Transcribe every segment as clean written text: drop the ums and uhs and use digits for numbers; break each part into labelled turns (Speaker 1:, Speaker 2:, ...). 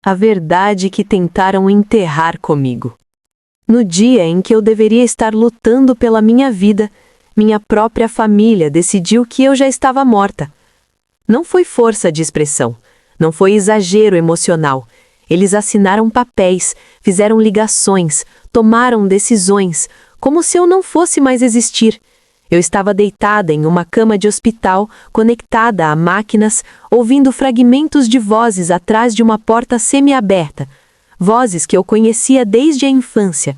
Speaker 1: A verdade que tentaram enterrar comigo. No dia em que eu deveria estar lutando pela minha vida, minha própria família decidiu que eu já estava morta. Não foi força de expressão, não foi exagero emocional. Eles assinaram papéis, fizeram ligações, tomaram decisões, como se eu não fosse mais existir. Eu estava deitada em uma cama de hospital, conectada a máquinas, ouvindo fragmentos de vozes atrás de uma porta semi-aberta. Vozes que eu conhecia desde a infância.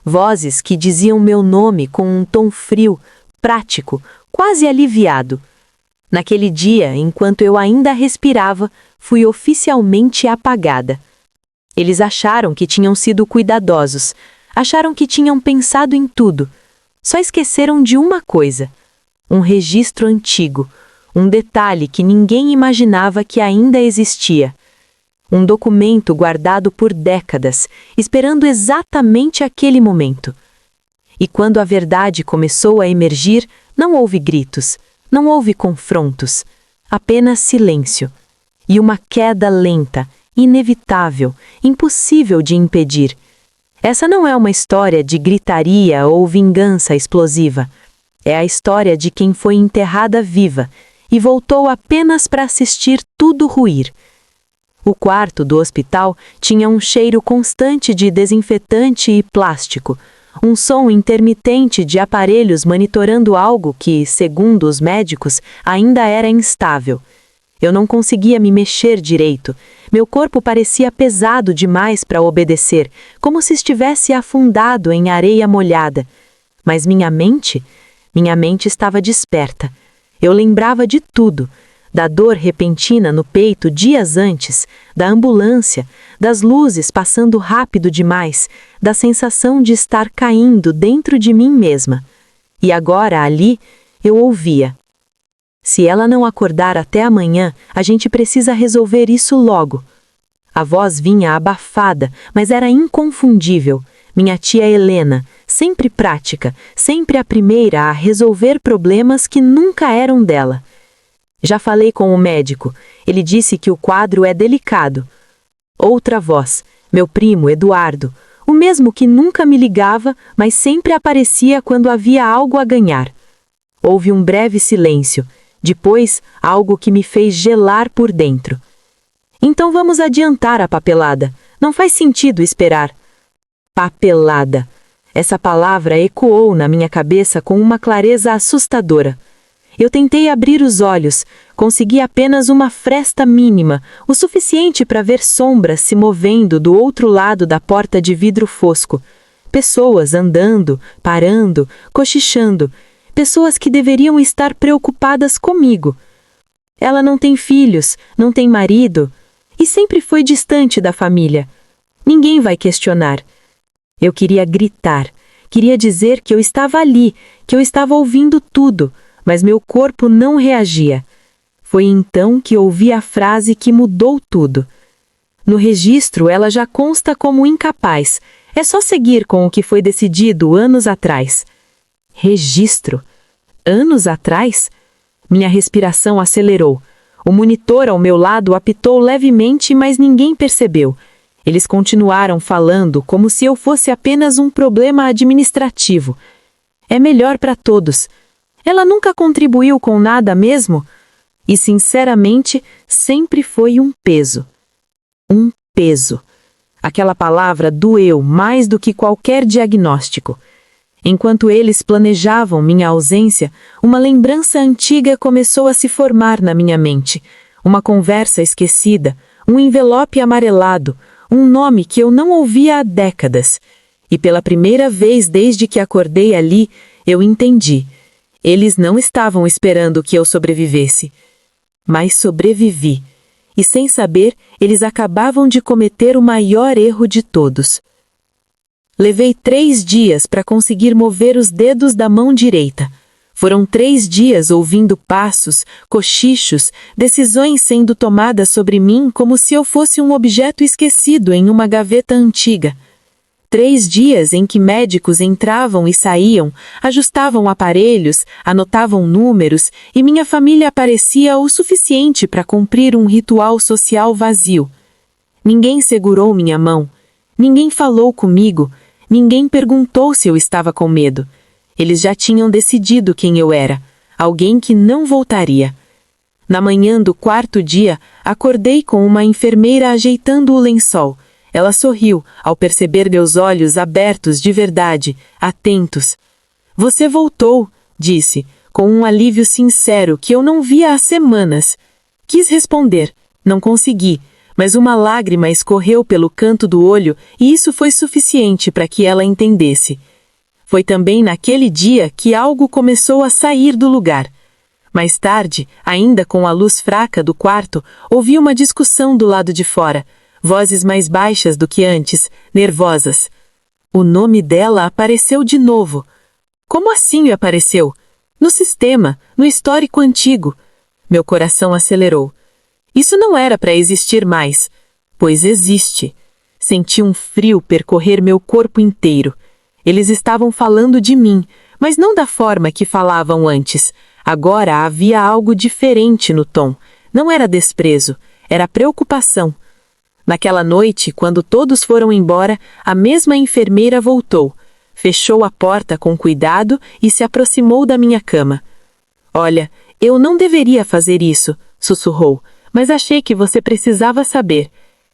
Speaker 1: Vozes que diziam meu nome com um tom frio, prático, quase aliviado. Naquele dia, enquanto eu ainda respirava, fui oficialmente apagada. Eles acharam que tinham sido cuidadosos, acharam que tinham pensado em tudo. Só esqueceram de uma coisa: um registro antigo, um detalhe que ninguém imaginava que ainda existia. Um documento guardado por décadas, esperando exatamente aquele momento. E quando a verdade começou a emergir, não houve gritos, não houve confrontos, apenas silêncio. E uma queda lenta, inevitável, impossível de impedir. Essa não é uma história de gritaria ou vingança explosiva. É a história de quem foi enterrada viva e voltou apenas para assistir tudo ruir. O quarto do hospital tinha um cheiro constante de desinfetante e plástico, um som intermitente de aparelhos monitorando algo que, segundo os médicos, ainda era instável. Eu não conseguia me mexer direito. Meu corpo parecia pesado demais para obedecer, como se estivesse afundado em areia molhada. Mas minha mente estava desperta. Eu lembrava de tudo, da dor repentina no peito dias antes, da ambulância, das luzes passando rápido demais, da sensação de estar caindo dentro de mim mesma. E agora, ali, eu ouvia. Se ela não acordar até amanhã, a gente precisa resolver isso logo. A voz vinha abafada, mas era inconfundível. Minha tia Helena, sempre prática, sempre a primeira a resolver problemas que nunca eram dela. Já falei com o médico. Ele disse que o quadro é delicado. Outra voz, meu primo Eduardo, o mesmo que nunca me ligava, mas sempre aparecia quando havia algo a ganhar. Houve um breve silêncio. Depois, algo que me fez gelar por dentro. Então vamos adiantar a papelada. Não faz sentido esperar. Papelada. Essa palavra ecoou na minha cabeça com uma clareza assustadora. Eu tentei abrir os olhos, consegui apenas uma fresta mínima, o suficiente para ver sombras se movendo do outro lado da porta de vidro fosco. Pessoas andando, parando, cochichando. Pessoas que deveriam estar preocupadas comigo. Ela não tem filhos, não tem marido, e sempre foi distante da família. Ninguém vai questionar. Eu queria gritar, queria dizer que eu estava ali, que eu estava ouvindo tudo, mas meu corpo não reagia. Foi então que ouvi a frase que mudou tudo. No registro, ela já consta como incapaz. É só seguir com o que foi decidido anos atrás. Registro? Anos atrás? Minha respiração acelerou. O monitor ao meu lado apitou levemente, mas ninguém percebeu. Eles continuaram falando como se eu fosse apenas um problema administrativo. É melhor para todos. Ela nunca contribuiu com nada mesmo? E, sinceramente, sempre foi um peso. Um peso. Aquela palavra doeu mais do que qualquer diagnóstico. Enquanto eles planejavam minha ausência, uma lembrança antiga começou a se formar na minha mente. Uma conversa esquecida, um envelope amarelado, um nome que eu não ouvia há décadas. E pela primeira vez desde que acordei ali, eu entendi. Eles não estavam esperando que eu sobrevivesse. Mas sobrevivi. E sem saber, eles acabavam de cometer o maior erro de todos. Levei 3 dias para conseguir mover os dedos da mão direita. Foram 3 dias ouvindo passos, cochichos, decisões sendo tomadas sobre mim como se eu fosse um objeto esquecido em uma gaveta antiga. 3 dias em que médicos entravam e saíam, ajustavam aparelhos, anotavam números e minha família aparecia o suficiente para cumprir um ritual social vazio. Ninguém segurou minha mão. Ninguém falou comigo. Ninguém perguntou se eu estava com medo. Eles já tinham decidido quem eu era. Alguém que não voltaria. Na manhã do quarto dia, acordei com uma enfermeira ajeitando o lençol. Ela sorriu ao perceber meus olhos abertos de verdade, atentos. Você voltou, disse, com um alívio sincero que eu não via há semanas. Quis responder, não consegui, mas uma lágrima escorreu pelo canto do olho e isso foi suficiente para que ela entendesse. Foi também naquele dia que algo começou a sair do lugar. Mais tarde, ainda com a luz fraca do quarto, ouvi uma discussão do lado de fora, vozes mais baixas do que antes, nervosas. O nome dela apareceu de novo. Como assim apareceu? No sistema, no histórico antigo. Meu coração acelerou. Isso não era para existir mais, pois existe. Senti um frio percorrer meu corpo inteiro. Eles estavam falando de mim, mas não da forma que falavam antes. Agora havia algo diferente no tom. Não era desprezo, era preocupação. Naquela noite, quando todos foram embora, a mesma enfermeira voltou. Fechou a porta com cuidado e se aproximou da minha cama. Olha, eu não deveria fazer isso, sussurrou, mas achei que você precisava saber.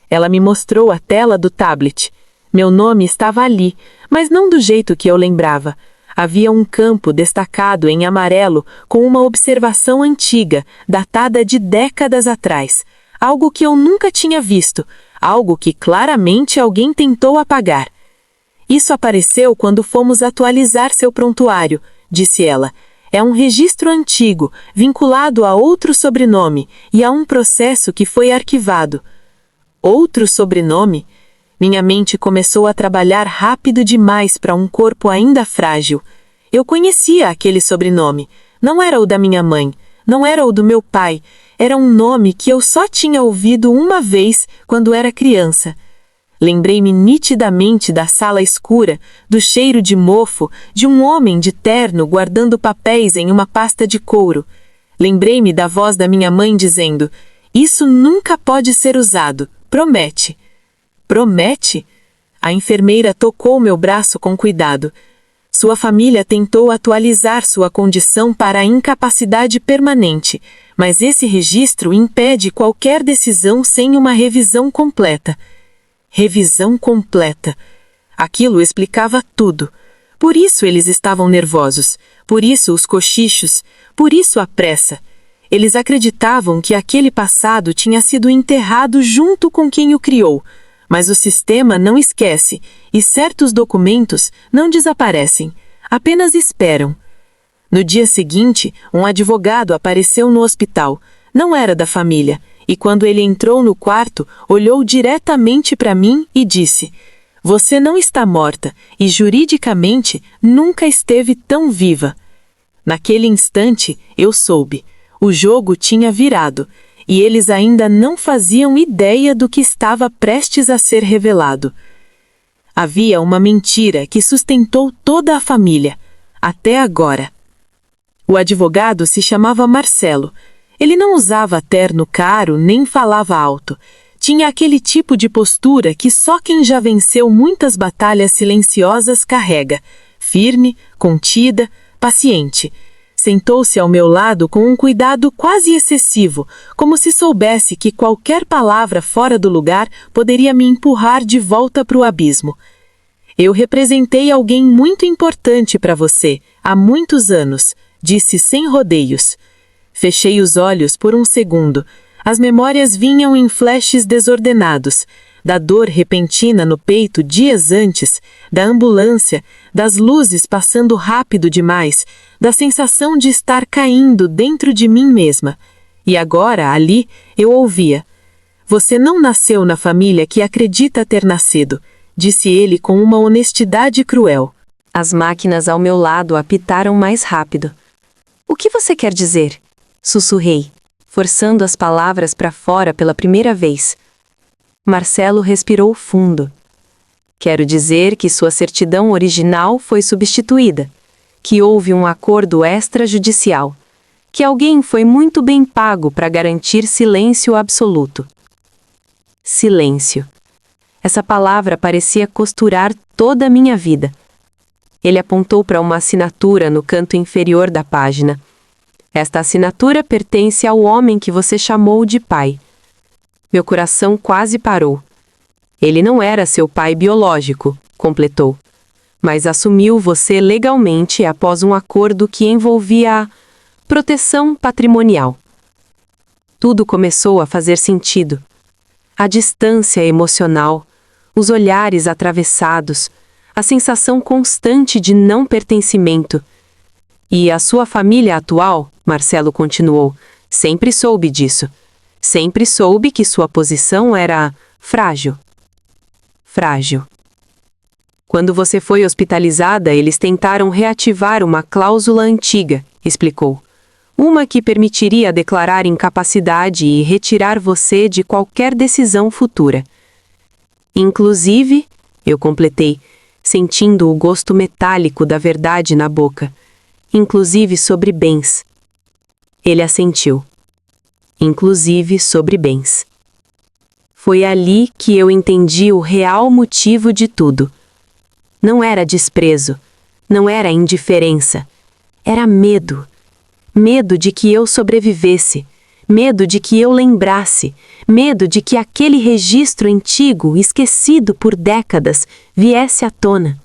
Speaker 1: Ela me mostrou a tela do tablet. Meu nome estava ali, mas não do jeito que eu lembrava. Havia um campo destacado em amarelo com uma observação antiga, datada de décadas atrás. Algo que eu nunca tinha visto, algo que claramente alguém tentou apagar. Isso apareceu quando fomos atualizar seu prontuário, disse ela. É um registro antigo, vinculado a outro sobrenome e a um processo que foi arquivado. Outro sobrenome? Minha mente começou a trabalhar rápido demais para um corpo ainda frágil. Eu conhecia aquele sobrenome. Não era o da minha mãe, não era o do meu pai. Era um nome que eu só tinha ouvido uma vez quando era criança. Lembrei-me nitidamente da sala escura, do cheiro de mofo, de um homem de terno guardando papéis em uma pasta de couro. Lembrei-me da voz da minha mãe dizendo: "Isso nunca pode ser usado, promete." Promete? A enfermeira tocou meu braço com cuidado. Sua família tentou atualizar sua condição para a incapacidade permanente, mas esse registro impede qualquer decisão sem uma revisão completa. Revisão completa. Aquilo explicava tudo. Por isso eles estavam nervosos, por isso os cochichos, por isso a pressa. Eles acreditavam que aquele passado tinha sido enterrado junto com quem o criou. Mas o sistema não esquece, e certos documentos não desaparecem, apenas esperam. No dia seguinte, um advogado apareceu no hospital. Não era da família, e quando ele entrou no quarto, olhou diretamente para mim e disse: "Você não está morta, e juridicamente nunca esteve tão viva." Naquele instante, eu soube. O jogo tinha virado. E eles ainda não faziam ideia do que estava prestes a ser revelado. Havia uma mentira que sustentou toda a família, até agora. O advogado se chamava Marcelo. Ele não usava terno caro nem falava alto. Tinha aquele tipo de postura que só quem já venceu muitas batalhas silenciosas carrega, firme, contida, paciente. Sentou-se ao meu lado com um cuidado quase excessivo, como se soubesse que qualquer palavra fora do lugar poderia me empurrar de volta para o abismo. "Eu representei alguém muito importante para você, há muitos anos", disse sem rodeios. Fechei os olhos por um segundo. As memórias vinham em flashes desordenados, da dor repentina no peito dias antes, da ambulância, das luzes passando rápido demais, da sensação de estar caindo dentro de mim mesma. E agora, ali, eu ouvia: "Você não nasceu na família que acredita ter nascido", disse ele com uma honestidade cruel. As máquinas ao meu lado apitaram mais rápido. "O que você quer dizer?" sussurrei, forçando as palavras para fora pela primeira vez. Marcelo respirou fundo. "Quero dizer que sua certidão original foi substituída, que houve um acordo extrajudicial, que alguém foi muito bem pago para garantir silêncio absoluto." Silêncio. Essa palavra parecia costurar toda a minha vida. Ele apontou para uma assinatura no canto inferior da página. Esta assinatura pertence ao homem que você chamou de pai. Meu coração quase parou. Ele não era seu pai biológico, completou, mas assumiu você legalmente após um acordo que envolvia a proteção patrimonial. Tudo começou a fazer sentido. A distância emocional, os olhares atravessados, a sensação constante de não pertencimento. E a sua família atual, Marcelo continuou, sempre soube disso. Sempre soube que sua posição era frágil. Frágil. Quando você foi hospitalizada, eles tentaram reativar uma cláusula antiga, explicou. Uma que permitiria declarar incapacidade e retirar você de qualquer decisão futura. Inclusive, eu completei, sentindo o gosto metálico da verdade na boca, inclusive sobre bens. Ele assentiu. Inclusive sobre bens. Foi ali que eu entendi o real motivo de tudo. Não era desprezo, não era indiferença, era medo. Medo de que eu sobrevivesse, medo de que eu lembrasse, medo de que aquele registro antigo, esquecido por décadas, viesse à tona.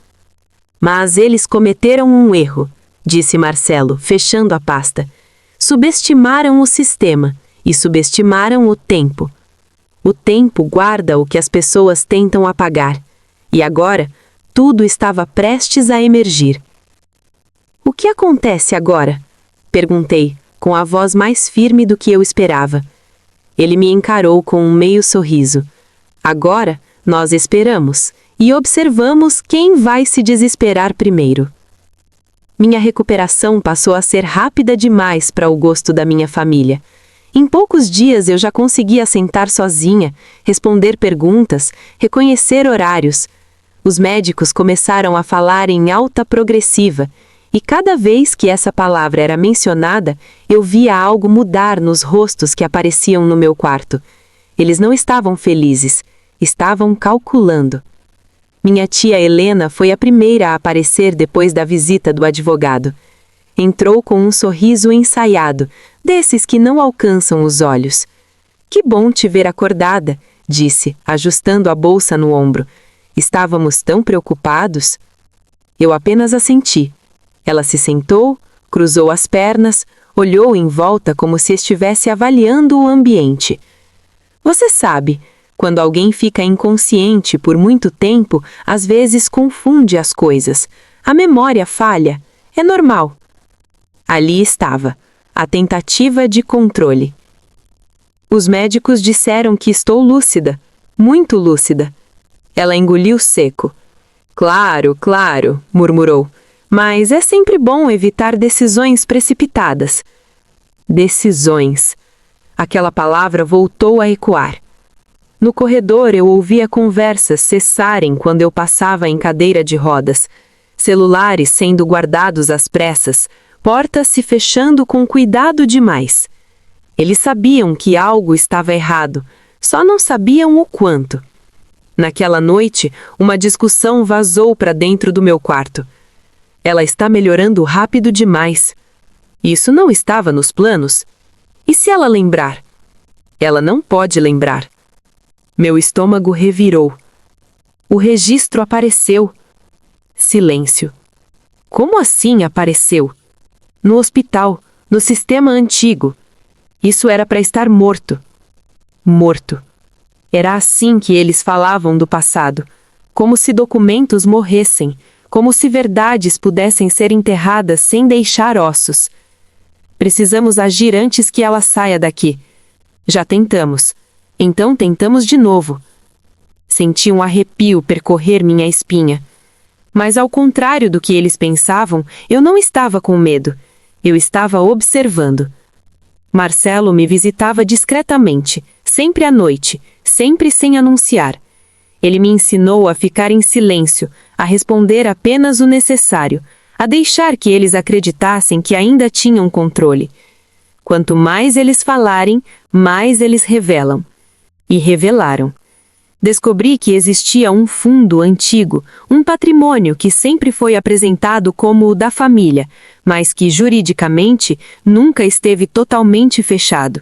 Speaker 1: Mas eles cometeram um erro, disse Marcelo, fechando a pasta. Subestimaram o sistema e subestimaram o tempo. O tempo guarda o que as pessoas tentam apagar. E agora, tudo estava prestes a emergir. O que acontece agora? Perguntei, com a voz mais firme do que eu esperava. Ele me encarou com um meio sorriso. Agora, nós esperamos e observamos quem vai se desesperar primeiro. Minha recuperação passou a ser rápida demais para o gosto da minha família. Em poucos dias eu já conseguia sentar sozinha, responder perguntas, reconhecer horários. Os médicos começaram a falar em alta progressiva, e cada vez que essa palavra era mencionada, eu via algo mudar nos rostos que apareciam no meu quarto. Eles não estavam felizes, estavam calculando. Minha tia Helena foi a primeira a aparecer depois da visita do advogado. Entrou com um sorriso ensaiado, desses que não alcançam os olhos. Que bom te ver acordada, disse, ajustando a bolsa no ombro. Estávamos tão preocupados. Eu apenas assenti. Ela se sentou, cruzou as pernas, olhou em volta como se estivesse avaliando o ambiente. Você sabe, quando alguém fica inconsciente por muito tempo, às vezes confunde as coisas. A memória falha. É normal. Ali estava, a tentativa de controle. Os médicos disseram que estou lúcida, muito lúcida. Ela engoliu seco. Claro, claro, murmurou. Mas é sempre bom evitar decisões precipitadas. Decisões. Aquela palavra voltou a ecoar. No corredor eu ouvia conversas cessarem quando eu passava em cadeira de rodas, celulares sendo guardados às pressas, portas se fechando com cuidado demais. Eles sabiam que algo estava errado, só não sabiam o quanto. Naquela noite, uma discussão vazou para dentro do meu quarto. Ela está melhorando rápido demais. Isso não estava nos planos. E se ela lembrar? Ela não pode lembrar. Meu estômago revirou. O registro apareceu. Silêncio. Como assim apareceu? No hospital, no sistema antigo. Isso era para estar morto. Morto. Era assim que eles falavam do passado, como se documentos morressem, como se verdades pudessem ser enterradas sem deixar ossos. Precisamos agir antes que ela saia daqui. Já tentamos. Então tentamos de novo. Senti um arrepio percorrer minha espinha. Mas ao contrário do que eles pensavam, eu não estava com medo. Eu estava observando. Marcelo me visitava discretamente, sempre à noite, sempre sem anunciar. Ele me ensinou a ficar em silêncio, a responder apenas o necessário, a deixar que eles acreditassem que ainda tinham controle. Quanto mais eles falarem, mais eles revelam. E revelaram. Descobri que existia um fundo antigo, um patrimônio que sempre foi apresentado como o da família, mas que juridicamente nunca esteve totalmente fechado.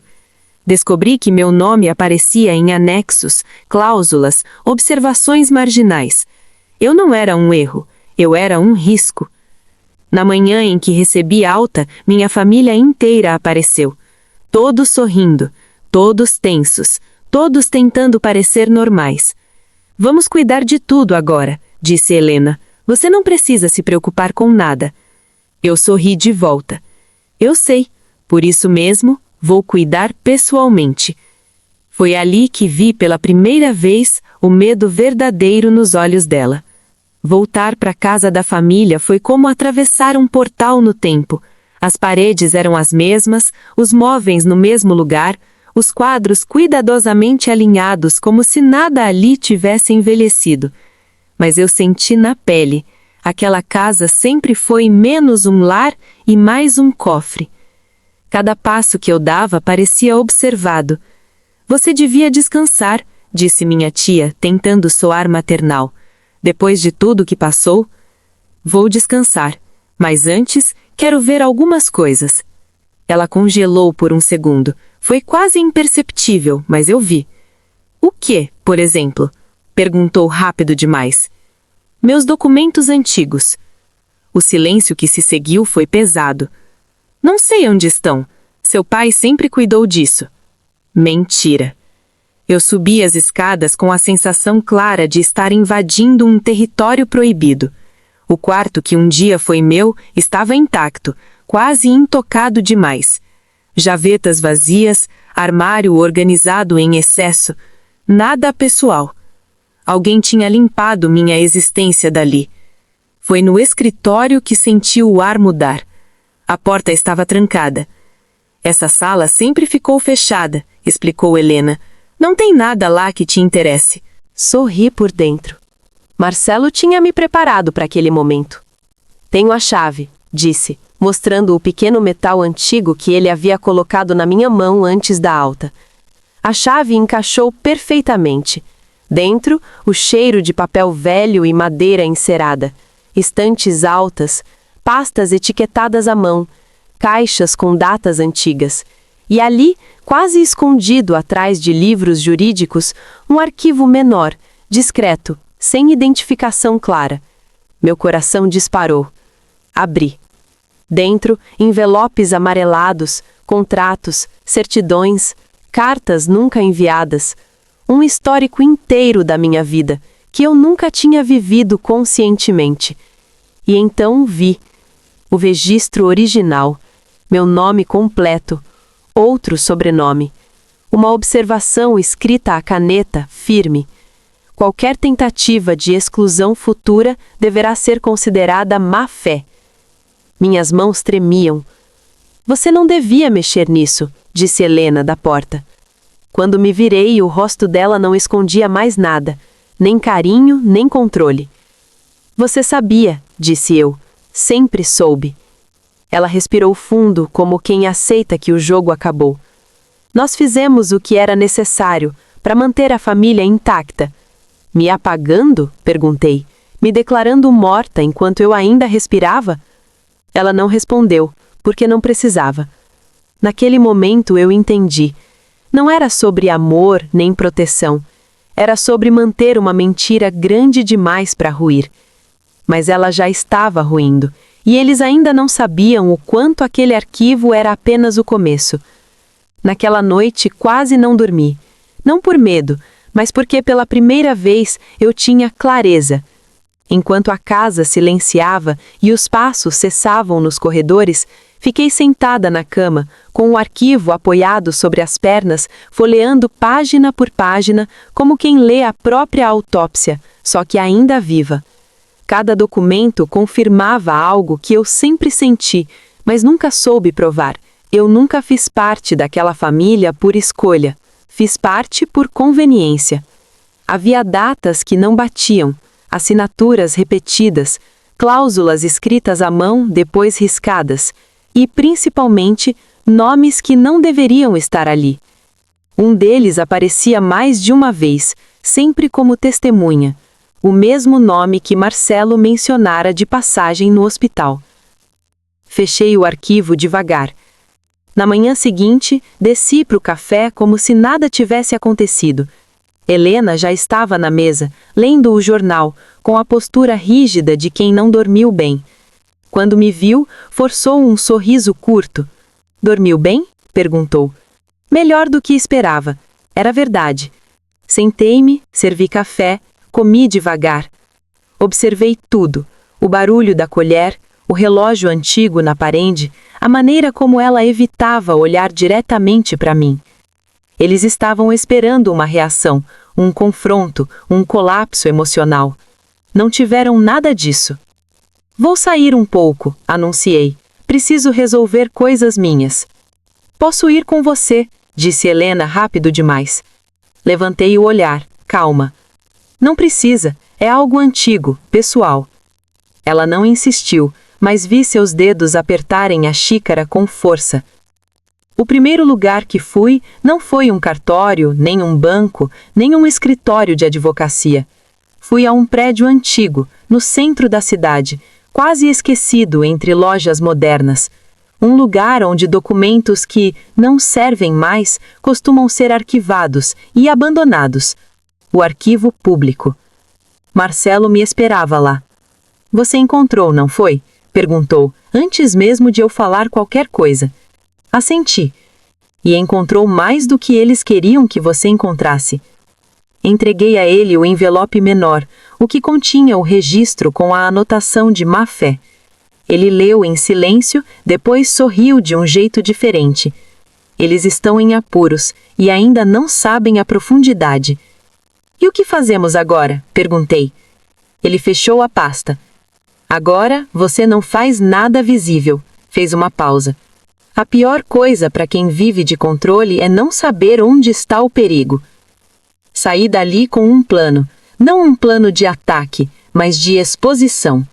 Speaker 1: Descobri que meu nome aparecia em anexos, cláusulas, observações marginais. Eu não era um erro, eu era um risco. Na manhã em que recebi alta, minha família inteira apareceu. Todos sorrindo, todos tensos, todos tentando parecer normais. Vamos cuidar de tudo agora, disse Helena. Você não precisa se preocupar com nada. Eu sorri de volta. Eu sei, por isso mesmo, vou cuidar pessoalmente. Foi ali que vi pela primeira vez o medo verdadeiro nos olhos dela. Voltar para a casa da família foi como atravessar um portal no tempo. As paredes eram as mesmas, os móveis no mesmo lugar, os quadros cuidadosamente alinhados como se nada ali tivesse envelhecido. Mas eu senti na pele, aquela casa sempre foi menos um lar e mais um cofre. Cada passo que eu dava parecia observado. Você devia descansar, disse minha tia, tentando soar maternal. Depois de tudo que passou, vou descansar, mas antes quero ver algumas coisas. Ela congelou por um segundo. Foi quase imperceptível, mas eu vi. O que, por exemplo? Perguntou rápido demais. Meus documentos antigos. O silêncio que se seguiu foi pesado. Não sei onde estão. Seu pai sempre cuidou disso. Mentira. Eu subi as escadas com a sensação clara de estar invadindo um território proibido. O quarto que um dia foi meu estava intacto, quase intocado demais. Gavetas vazias, armário organizado em excesso, nada pessoal. Alguém tinha limpado minha existência dali. Foi no escritório que senti o ar mudar. A porta estava trancada. Essa sala sempre ficou fechada, explicou Helena. Não tem nada lá que te interesse. Sorri por dentro. Marcelo tinha me preparado para aquele momento. Tenho a chave, disse, mostrando o pequeno metal antigo que ele havia colocado na minha mão antes da alta. A chave encaixou perfeitamente. Dentro, o cheiro de papel velho e madeira encerada, estantes altas, pastas etiquetadas à mão, caixas com datas antigas. E ali, quase escondido atrás de livros jurídicos, um arquivo menor, discreto, sem identificação clara. Meu coração disparou. Abri. Dentro, envelopes amarelados, contratos, certidões, cartas nunca enviadas. Um histórico inteiro da minha vida, que eu nunca tinha vivido conscientemente. E então vi o registro original, meu nome completo, outro sobrenome, uma observação escrita à caneta, firme. Qualquer tentativa de exclusão futura deverá ser considerada má-fé. Minhas mãos tremiam. Você não devia mexer nisso, disse Helena da porta. Quando me virei, o rosto dela não escondia mais nada, nem carinho, nem controle. Você sabia, disse eu, sempre soube. Ela respirou fundo, como quem aceita que o jogo acabou. Nós fizemos o que era necessário para manter a família intacta. Me apagando? Perguntei, me declarando morta enquanto eu ainda respirava? Ela não respondeu, porque não precisava. Naquele momento eu entendi. Não era sobre amor nem proteção. Era sobre manter uma mentira grande demais para ruir. Mas ela já estava ruindo, e eles ainda não sabiam o quanto aquele arquivo era apenas o começo. Naquela noite quase não dormi. Não por medo, mas porque pela primeira vez eu tinha clareza. Enquanto a casa silenciava e os passos cessavam nos corredores, fiquei sentada na cama, com o arquivo apoiado sobre as pernas, folheando página por página, como quem lê a própria autópsia, só que ainda viva. Cada documento confirmava algo que eu sempre senti, mas nunca soube provar. Eu nunca fiz parte daquela família por escolha. Fiz parte por conveniência. Havia datas que não batiam, assinaturas repetidas, cláusulas escritas à mão, depois riscadas, e, principalmente, nomes que não deveriam estar ali. Um deles aparecia mais de uma vez, sempre como testemunha, o mesmo nome que Marcelo mencionara de passagem no hospital. Fechei o arquivo devagar. Na manhã seguinte, desci para o café como se nada tivesse acontecido. Helena já estava na mesa, lendo o jornal, com a postura rígida de quem não dormiu bem. Quando me viu, forçou um sorriso curto. "Dormiu bem?" perguntou. Melhor do que esperava. Era verdade. Sentei-me, servi café, comi devagar. Observei tudo: o barulho da colher, o relógio antigo na parede, a maneira como ela evitava olhar diretamente para mim. Eles estavam esperando uma reação, um confronto, um colapso emocional. Não tiveram nada disso. "Vou sair um pouco", anunciei. "Preciso resolver coisas minhas." "Posso ir com você", disse Helena rápido demais. Levantei o olhar, calma. "Não precisa, é algo antigo, pessoal." Ela não insistiu, mas vi seus dedos apertarem a xícara com força. O primeiro lugar que fui não foi um cartório, nem um banco, nem um escritório de advocacia. Fui a um prédio antigo, no centro da cidade, quase esquecido entre lojas modernas. Um lugar onde documentos que não servem mais costumam ser arquivados e abandonados. O arquivo público. Marcelo me esperava lá. "Você encontrou, não foi?" perguntou, antes mesmo de eu falar qualquer coisa. Assenti. "E encontrou mais do que eles queriam que você encontrasse." Entreguei a ele o envelope menor, o que continha o registro com a anotação de má-fé. Ele leu em silêncio, depois sorriu de um jeito diferente. "Eles estão em apuros e ainda não sabem a profundidade." "E o que fazemos agora?" perguntei. Ele fechou a pasta. "Agora você não faz nada visível." Fez uma pausa. "A pior coisa para quem vive de controle é não saber onde está o perigo." Saí dali com um plano, não um plano de ataque, mas de exposição.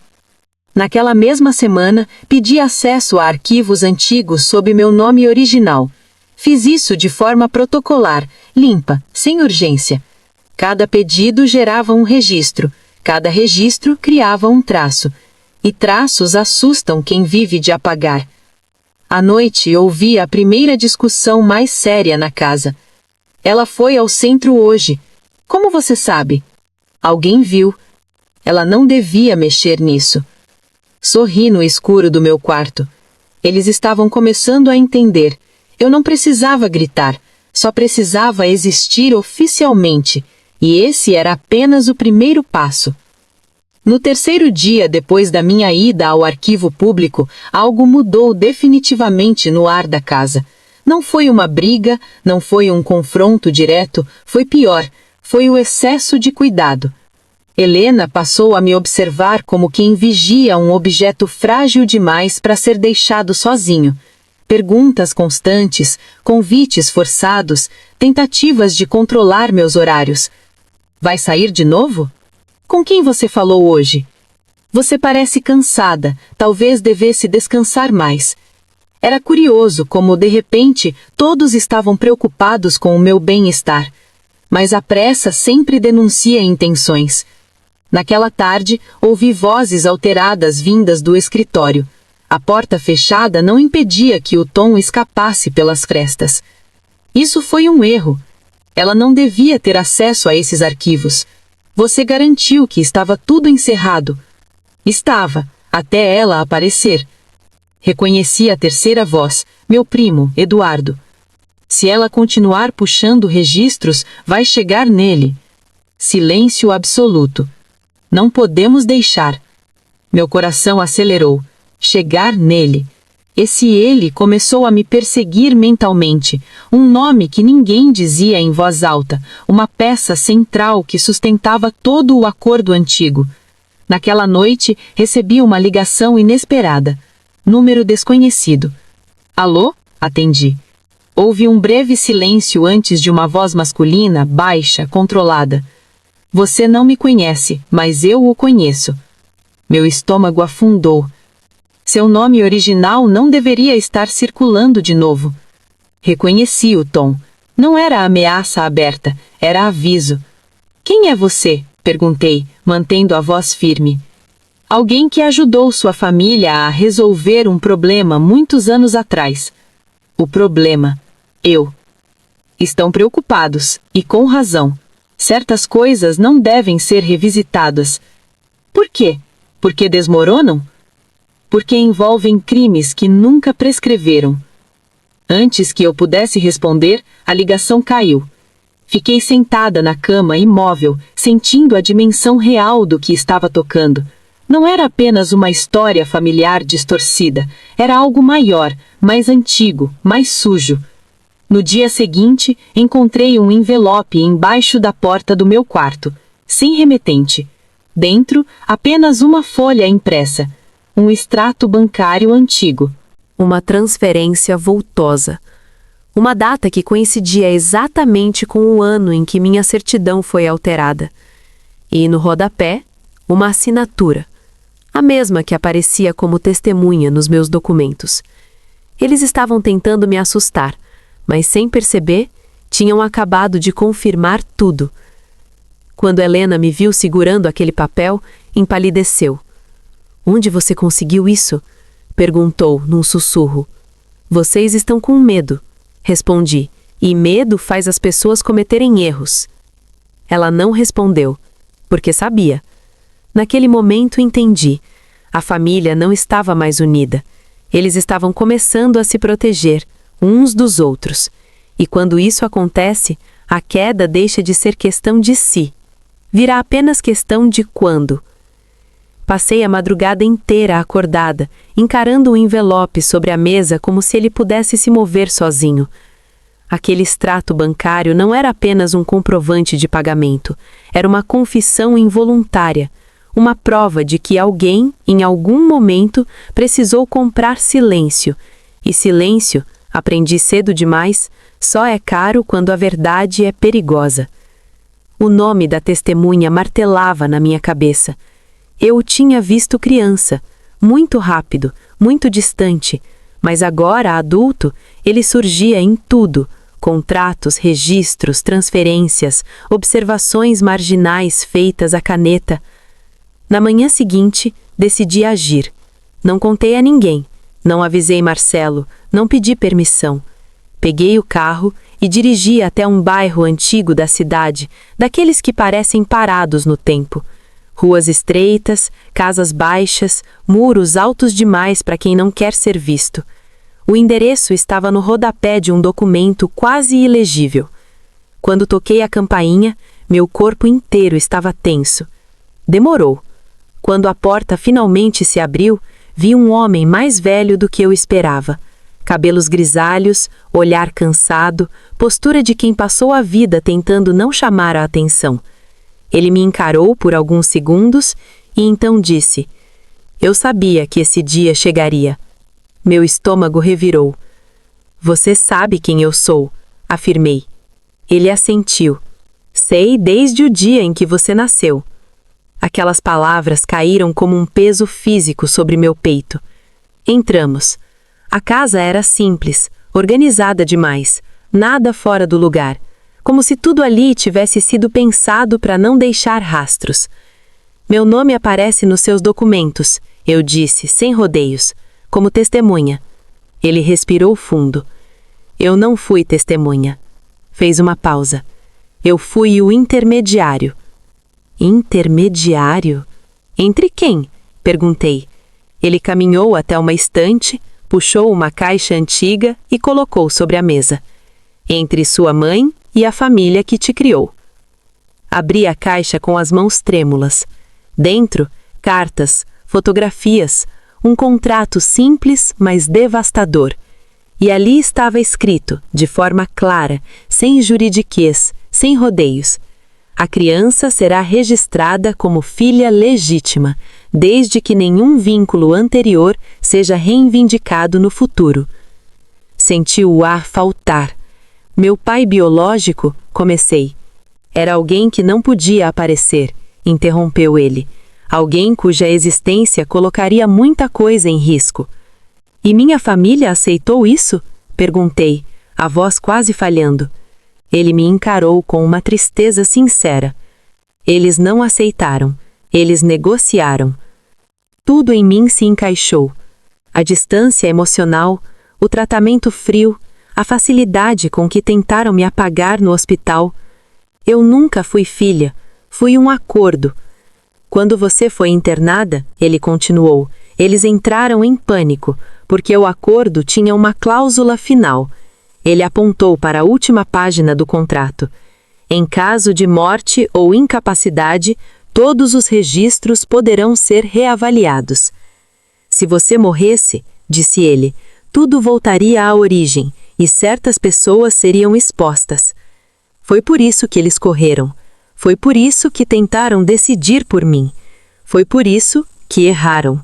Speaker 1: Naquela mesma semana, pedi acesso a arquivos antigos sob meu nome original. Fiz isso de forma protocolar, limpa, sem urgência. Cada pedido gerava um registro, cada registro criava um traço. E traços assustam quem vive de apagar. À noite ouvi a primeira discussão mais séria na casa. "Ela foi ao centro hoje." "Como você sabe?" "Alguém viu." Ela não devia mexer nisso. Sorri no escuro do meu quarto. Eles estavam começando a entender. Eu não precisava gritar, só precisava existir oficialmente, e esse era apenas o primeiro passo. No terceiro dia depois da minha ida ao arquivo público, algo mudou definitivamente no ar da casa. Não foi uma briga, não foi um confronto direto, foi pior, foi o excesso de cuidado. Helena passou a me observar como quem vigia um objeto frágil demais para ser deixado sozinho. Perguntas constantes, convites forçados, tentativas de controlar meus horários. "Vai sair de novo? Com quem você falou hoje? Você parece cansada, talvez devesse descansar mais." Era curioso como, de repente, todos estavam preocupados com o meu bem-estar. Mas a pressa sempre denuncia intenções. Naquela tarde, ouvi vozes alteradas vindas do escritório. A porta fechada não impedia que o tom escapasse pelas frestas. Isso foi um erro. Ela não devia ter acesso a esses arquivos. Você garantiu que estava tudo encerrado. Estava, até ela aparecer. Reconheci a terceira voz, meu primo, Eduardo. Se ela continuar puxando registros, vai chegar nele. Silêncio absoluto. Não podemos deixar. Meu coração acelerou. Chegar nele. Esse ele começou a me perseguir mentalmente, um nome que ninguém dizia em voz alta, uma peça central que sustentava todo o acordo antigo. Naquela noite, recebi uma ligação inesperada. Número desconhecido. "Alô?" atendi. Houve um breve silêncio antes de uma voz masculina, baixa, controlada. "Você não me conhece, mas eu o conheço." Meu estômago afundou. Seu nome original não deveria estar circulando de novo. Reconheci o tom. Não era ameaça aberta, era aviso. Quem é você? Perguntei, mantendo a voz firme. Alguém que ajudou sua família a resolver um problema muitos anos atrás. O problema. Eu. Estão preocupados, e com razão. Certas coisas não devem ser revisitadas. Por quê? Porque desmoronam? Porque envolvem crimes que nunca prescreveram. Antes que eu pudesse responder, a ligação caiu. Fiquei sentada na cama imóvel, sentindo a dimensão real do que estava tocando. Não era apenas uma história familiar distorcida, era algo maior, mais antigo, mais sujo. No dia seguinte, encontrei um envelope embaixo da porta do meu quarto, sem remetente. Dentro, apenas uma folha impressa, um extrato bancário antigo. Uma transferência vultosa. Uma data que coincidia exatamente com o ano em que minha certidão foi alterada. E no rodapé, uma assinatura. A mesma que aparecia como testemunha nos meus documentos. Eles estavam tentando me assustar, mas sem perceber, tinham acabado de confirmar tudo. Quando Helena me viu segurando aquele papel, empalideceu. "Onde você conseguiu isso?" perguntou num sussurro. "Vocês estão com medo", respondi, "e medo faz as pessoas cometerem erros." Ela não respondeu, porque sabia. Naquele momento entendi. A família não estava mais unida. Eles estavam começando a se proteger, uns dos outros. E quando isso acontece, a queda deixa de ser questão de si. Virá apenas questão de quando. Passei a madrugada inteira acordada, encarando o envelope sobre a mesa como se ele pudesse se mover sozinho. Aquele extrato bancário não era apenas um comprovante de pagamento, era uma confissão involuntária, uma prova de que alguém, em algum momento, precisou comprar silêncio. E silêncio, aprendi cedo demais, só é caro quando a verdade é perigosa. O nome da testemunha martelava na minha cabeça. Eu o tinha visto criança, muito rápido, muito distante, mas agora, adulto, ele surgia em tudo: contratos, registros, transferências, observações marginais feitas à caneta. Na manhã seguinte, decidi agir. Não contei a ninguém, não avisei Marcelo, não pedi permissão. Peguei o carro e dirigi até um bairro antigo da cidade, daqueles que parecem parados no tempo. Ruas estreitas, casas baixas, muros altos demais para quem não quer ser visto. O endereço estava no rodapé de um documento quase ilegível. Quando toquei a campainha, meu corpo inteiro estava tenso. Demorou. Quando a porta finalmente se abriu, vi um homem mais velho do que eu esperava. Cabelos grisalhos, olhar cansado, postura de quem passou a vida tentando não chamar a atenção. Ele me encarou por alguns segundos e então disse: "Eu sabia que esse dia chegaria." Meu estômago revirou. "Você sabe quem eu sou", afirmei. Ele assentiu. "Sei desde o dia em que você nasceu." Aquelas palavras caíram como um peso físico sobre meu peito. Entramos. A casa era simples, organizada demais, nada fora do lugar, como se tudo ali tivesse sido pensado para não deixar rastros. "Meu nome aparece nos seus documentos", eu disse, sem rodeios, como testemunha. Ele respirou fundo. "Eu não fui testemunha." Fez uma pausa. "Eu fui o intermediário." "Intermediário? Entre quem?" perguntei. Ele caminhou até uma estante, puxou uma caixa antiga e colocou sobre a mesa. "Entre sua mãe e a família que te criou." Abri a caixa com as mãos trêmulas. Dentro, cartas, fotografias, um contrato simples, mas devastador. E ali estava escrito, de forma clara, sem juridiquês, sem rodeios: "A criança será registrada como filha legítima, desde que nenhum vínculo anterior seja reivindicado no futuro." Senti o ar faltar. "Meu pai biológico", comecei. "Era alguém que não podia aparecer", interrompeu ele. "Alguém cuja existência colocaria muita coisa em risco." "E minha família aceitou isso?" perguntei, a voz quase falhando. Ele me encarou com uma tristeza sincera. Eles não aceitaram. Eles negociaram. Tudo em mim se encaixou. A distância emocional, o tratamento frio, a facilidade com que tentaram me apagar no hospital. Eu nunca fui filha, fui um acordo. Quando você foi internada, ele continuou, eles entraram em pânico, porque o acordo tinha uma cláusula final. Ele apontou para a última página do contrato. Em caso de morte ou incapacidade, todos os registros poderão ser reavaliados. Se você morresse, disse ele, tudo voltaria à origem e certas pessoas seriam expostas. Foi por isso que eles correram. Foi por isso que tentaram decidir por mim. Foi por isso que erraram.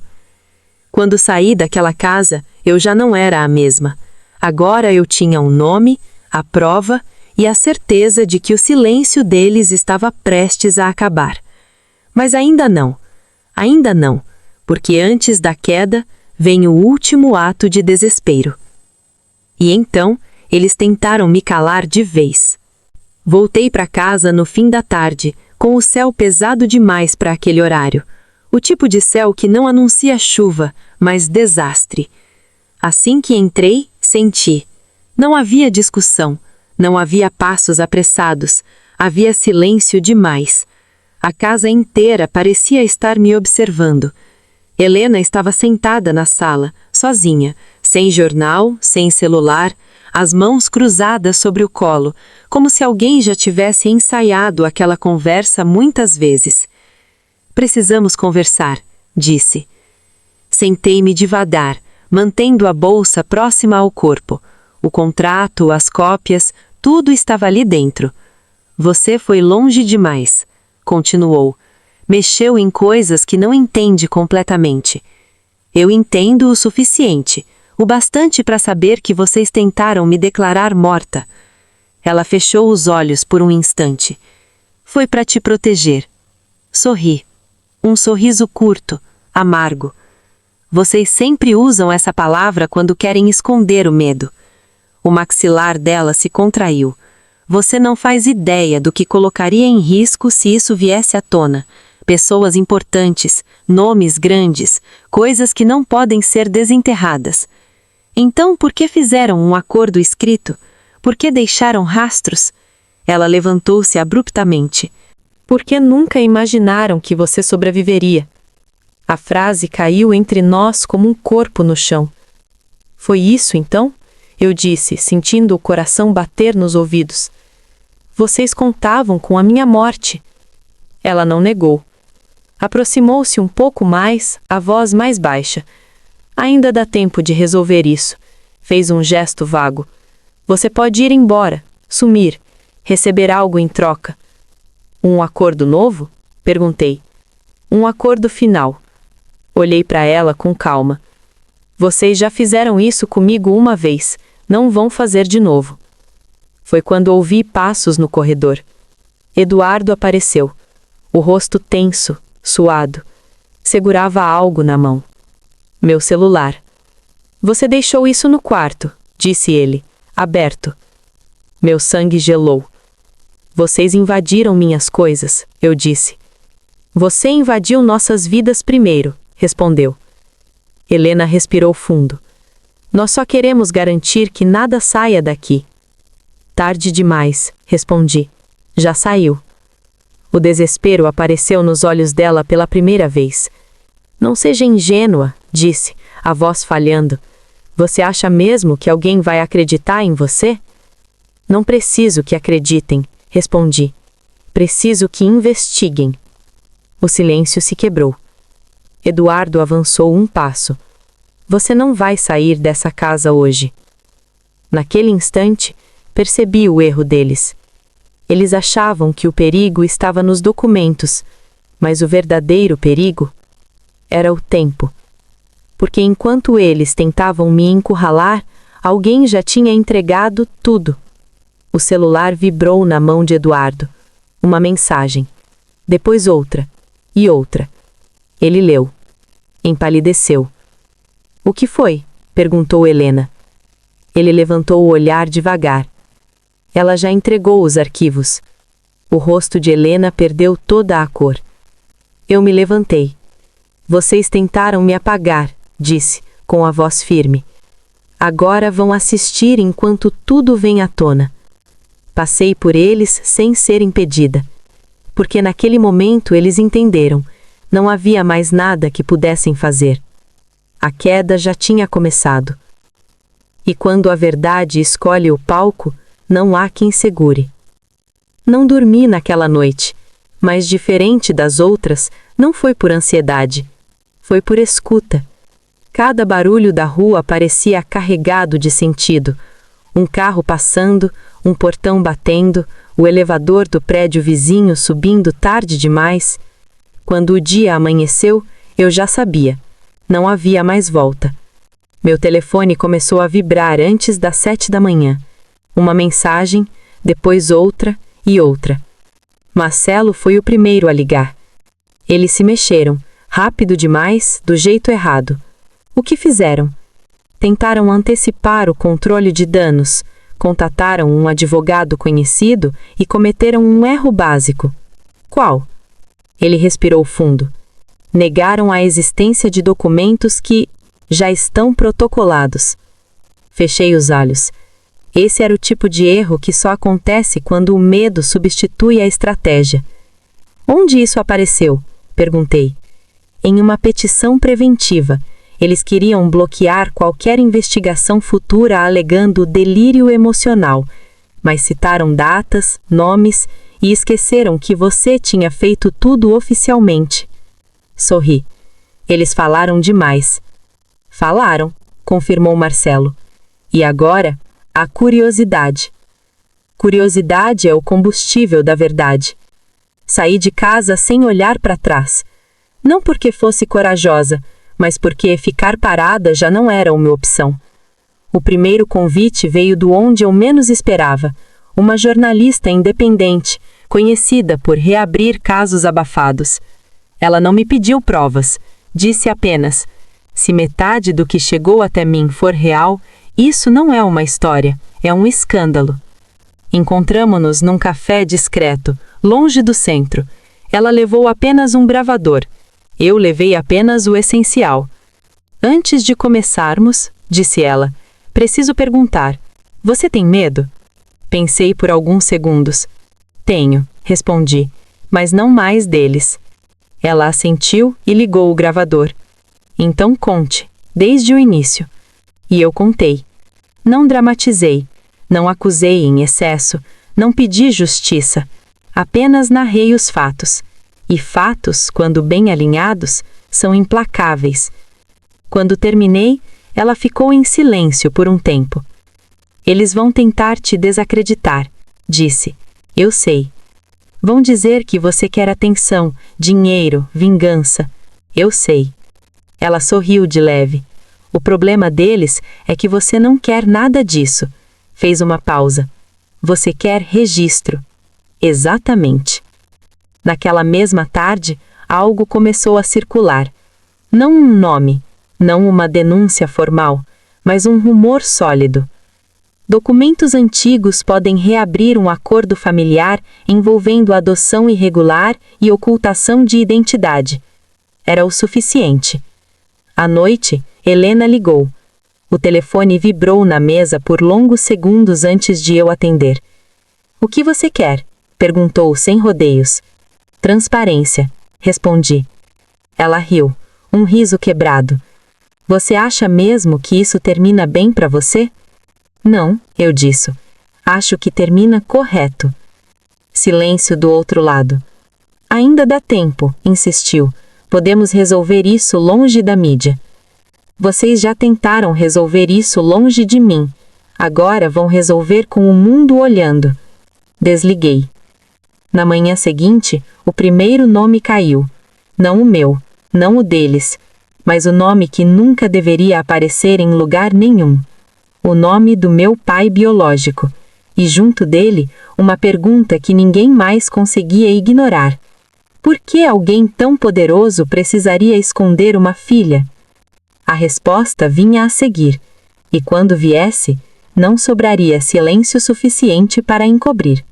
Speaker 1: Quando saí daquela casa, eu já não era a mesma. Agora eu tinha um nome, a prova e a certeza de que o silêncio deles estava prestes a acabar. Mas ainda não, porque antes da queda vem o último ato de desespero. E então, eles tentaram me calar de vez. Voltei para casa no fim da tarde, com o céu pesado demais para aquele horário. O tipo de céu que não anuncia chuva, mas desastre. Assim que entrei, senti. Não havia discussão, não havia passos apressados, havia silêncio demais. A casa inteira parecia estar me observando. Helena estava sentada na sala, sozinha, sem jornal, sem celular, as mãos cruzadas sobre o colo, como se alguém já tivesse ensaiado aquela conversa muitas vezes. Precisamos conversar, disse. Sentei-me devagar, mantendo a bolsa próxima ao corpo. O contrato, as cópias, tudo estava ali dentro. Você foi longe demais, continuou. Mexeu em coisas que não entende completamente. Eu entendo o suficiente, o bastante para saber que vocês tentaram me declarar morta. Ela fechou os olhos por um instante. Foi para te proteger. Sorri. Um sorriso curto, amargo. Vocês sempre usam essa palavra quando querem esconder o medo. O maxilar dela se contraiu. Você não faz ideia do que colocaria em risco se isso viesse à tona. Pessoas importantes, nomes grandes, coisas que não podem ser desenterradas. Então, por que fizeram um acordo escrito? Por que deixaram rastros? Ela levantou-se abruptamente. Por que nunca imaginaram que você sobreviveria? A frase caiu entre nós como um corpo no chão. Foi isso, então? Eu disse, sentindo o coração bater nos ouvidos. Vocês contavam com a minha morte. Ela não negou. Aproximou-se um pouco mais, a voz mais baixa. Ainda dá tempo de resolver isso. Fez um gesto vago. Você pode ir embora, sumir, receber algo em troca. Um acordo novo? Perguntei. Um acordo final. Olhei para ela com calma. Vocês já fizeram isso comigo uma vez, não vão fazer de novo. Foi quando ouvi passos no corredor. Eduardo apareceu. O rosto tenso, suado. Segurava algo na mão. Meu celular. Você deixou isso no quarto, disse ele, aberto. Meu sangue gelou. Vocês invadiram minhas coisas, eu disse. Você invadiu nossas vidas primeiro, respondeu. Helena respirou fundo. Nós só queremos garantir que nada saia daqui. Tarde demais, respondi. Já saiu. O desespero apareceu nos olhos dela pela primeira vez. Não seja ingênua, disse, a voz falhando. Você acha mesmo que alguém vai acreditar em você? Não preciso que acreditem, respondi. Preciso que investiguem. O silêncio se quebrou. Eduardo avançou um passo. Você não vai sair dessa casa hoje. Naquele instante, percebi o erro deles. Eles achavam que o perigo estava nos documentos, mas o verdadeiro perigo era o tempo. Porque enquanto eles tentavam me encurralar, alguém já tinha entregado tudo. O celular vibrou na mão de Eduardo. Uma mensagem. Depois outra. E outra. Ele leu. Empalideceu. O que foi? Perguntou Helena. Ele levantou o olhar devagar. Ela já entregou os arquivos. O rosto de Helena perdeu toda a cor. Eu me levantei. Vocês tentaram me apagar, disse, com a voz firme. Agora vão assistir enquanto tudo vem à tona. Passei por eles sem ser impedida. Porque naquele momento eles entenderam. Não havia mais nada que pudessem fazer. A queda já tinha começado. E quando a verdade escolhe o palco, não há quem segure. Não dormi naquela noite, mas diferente das outras, não foi por ansiedade. Foi por escuta. Cada barulho da rua parecia carregado de sentido. Um carro passando, um portão batendo, o elevador do prédio vizinho subindo tarde demais. Quando o dia amanheceu, eu já sabia. Não havia mais volta. Meu telefone começou a vibrar antes das 7 da manhã. Uma mensagem, depois outra e outra. Marcelo foi o primeiro a ligar. Eles se mexeram, rápido demais, do jeito errado. O que fizeram? Tentaram antecipar o controle de danos, contataram um advogado conhecido e cometeram um erro básico. Qual? Ele respirou fundo. Negaram a existência de documentos que já estão protocolados. Fechei os olhos. Esse era o tipo de erro que só acontece quando o medo substitui a estratégia. Onde isso apareceu? Perguntei. Em uma petição preventiva. Eles queriam bloquear qualquer investigação futura alegando delírio emocional, mas citaram datas, nomes e esqueceram que você tinha feito tudo oficialmente. Sorri. Eles falaram demais. Falaram, confirmou Marcelo. E agora, a curiosidade. Curiosidade é o combustível da verdade. Saí de casa sem olhar para trás. Não porque fosse corajosa, mas porque ficar parada já não era uma opção. O primeiro convite veio do onde eu menos esperava, uma jornalista independente, conhecida por reabrir casos abafados. Ela não me pediu provas, disse apenas: se metade do que chegou até mim for real, isso não é uma história, é um escândalo. Encontramo-nos num café discreto, longe do centro. Ela levou apenas um gravador. Eu levei apenas o essencial. Antes de começarmos, disse ela, preciso perguntar: você tem medo? Pensei por alguns segundos. Tenho, respondi, mas não mais deles. Ela assentiu e ligou o gravador. Então conte, desde o início. E eu contei. Não dramatizei, não acusei em excesso, não pedi justiça. Apenas narrei os fatos. E fatos, quando bem alinhados, são implacáveis. Quando terminei, ela ficou em silêncio por um tempo. Eles vão tentar te desacreditar, disse. Eu sei. Vão dizer que você quer atenção, dinheiro, vingança. Eu sei. Ela sorriu de leve. O problema deles é que você não quer nada disso. Fez uma pausa. Você quer registro. Exatamente. Naquela mesma tarde, algo começou a circular. Não um nome, não uma denúncia formal, mas um rumor sólido. Documentos antigos podem reabrir um acordo familiar envolvendo adoção irregular e ocultação de identidade. Era o suficiente. À noite, Helena ligou. O telefone vibrou na mesa por longos segundos antes de eu atender. O que você quer? Perguntou sem rodeios. Transparência, respondi. Ela riu, um riso quebrado. Você acha mesmo que isso termina bem para você? Não, eu disse. Acho que termina correto. Silêncio do outro lado. Ainda dá tempo, insistiu. Podemos resolver isso longe da mídia. Vocês já tentaram resolver isso longe de mim. Agora vão resolver com o mundo olhando. Desliguei. Na manhã seguinte, o primeiro nome caiu. Não o meu, não o deles, mas o nome que nunca deveria aparecer em lugar nenhum. O nome do meu pai biológico. E junto dele, uma pergunta que ninguém mais conseguia ignorar. Por que alguém tão poderoso precisaria esconder uma filha? A resposta vinha a seguir, e quando viesse, não sobraria silêncio suficiente para encobrir.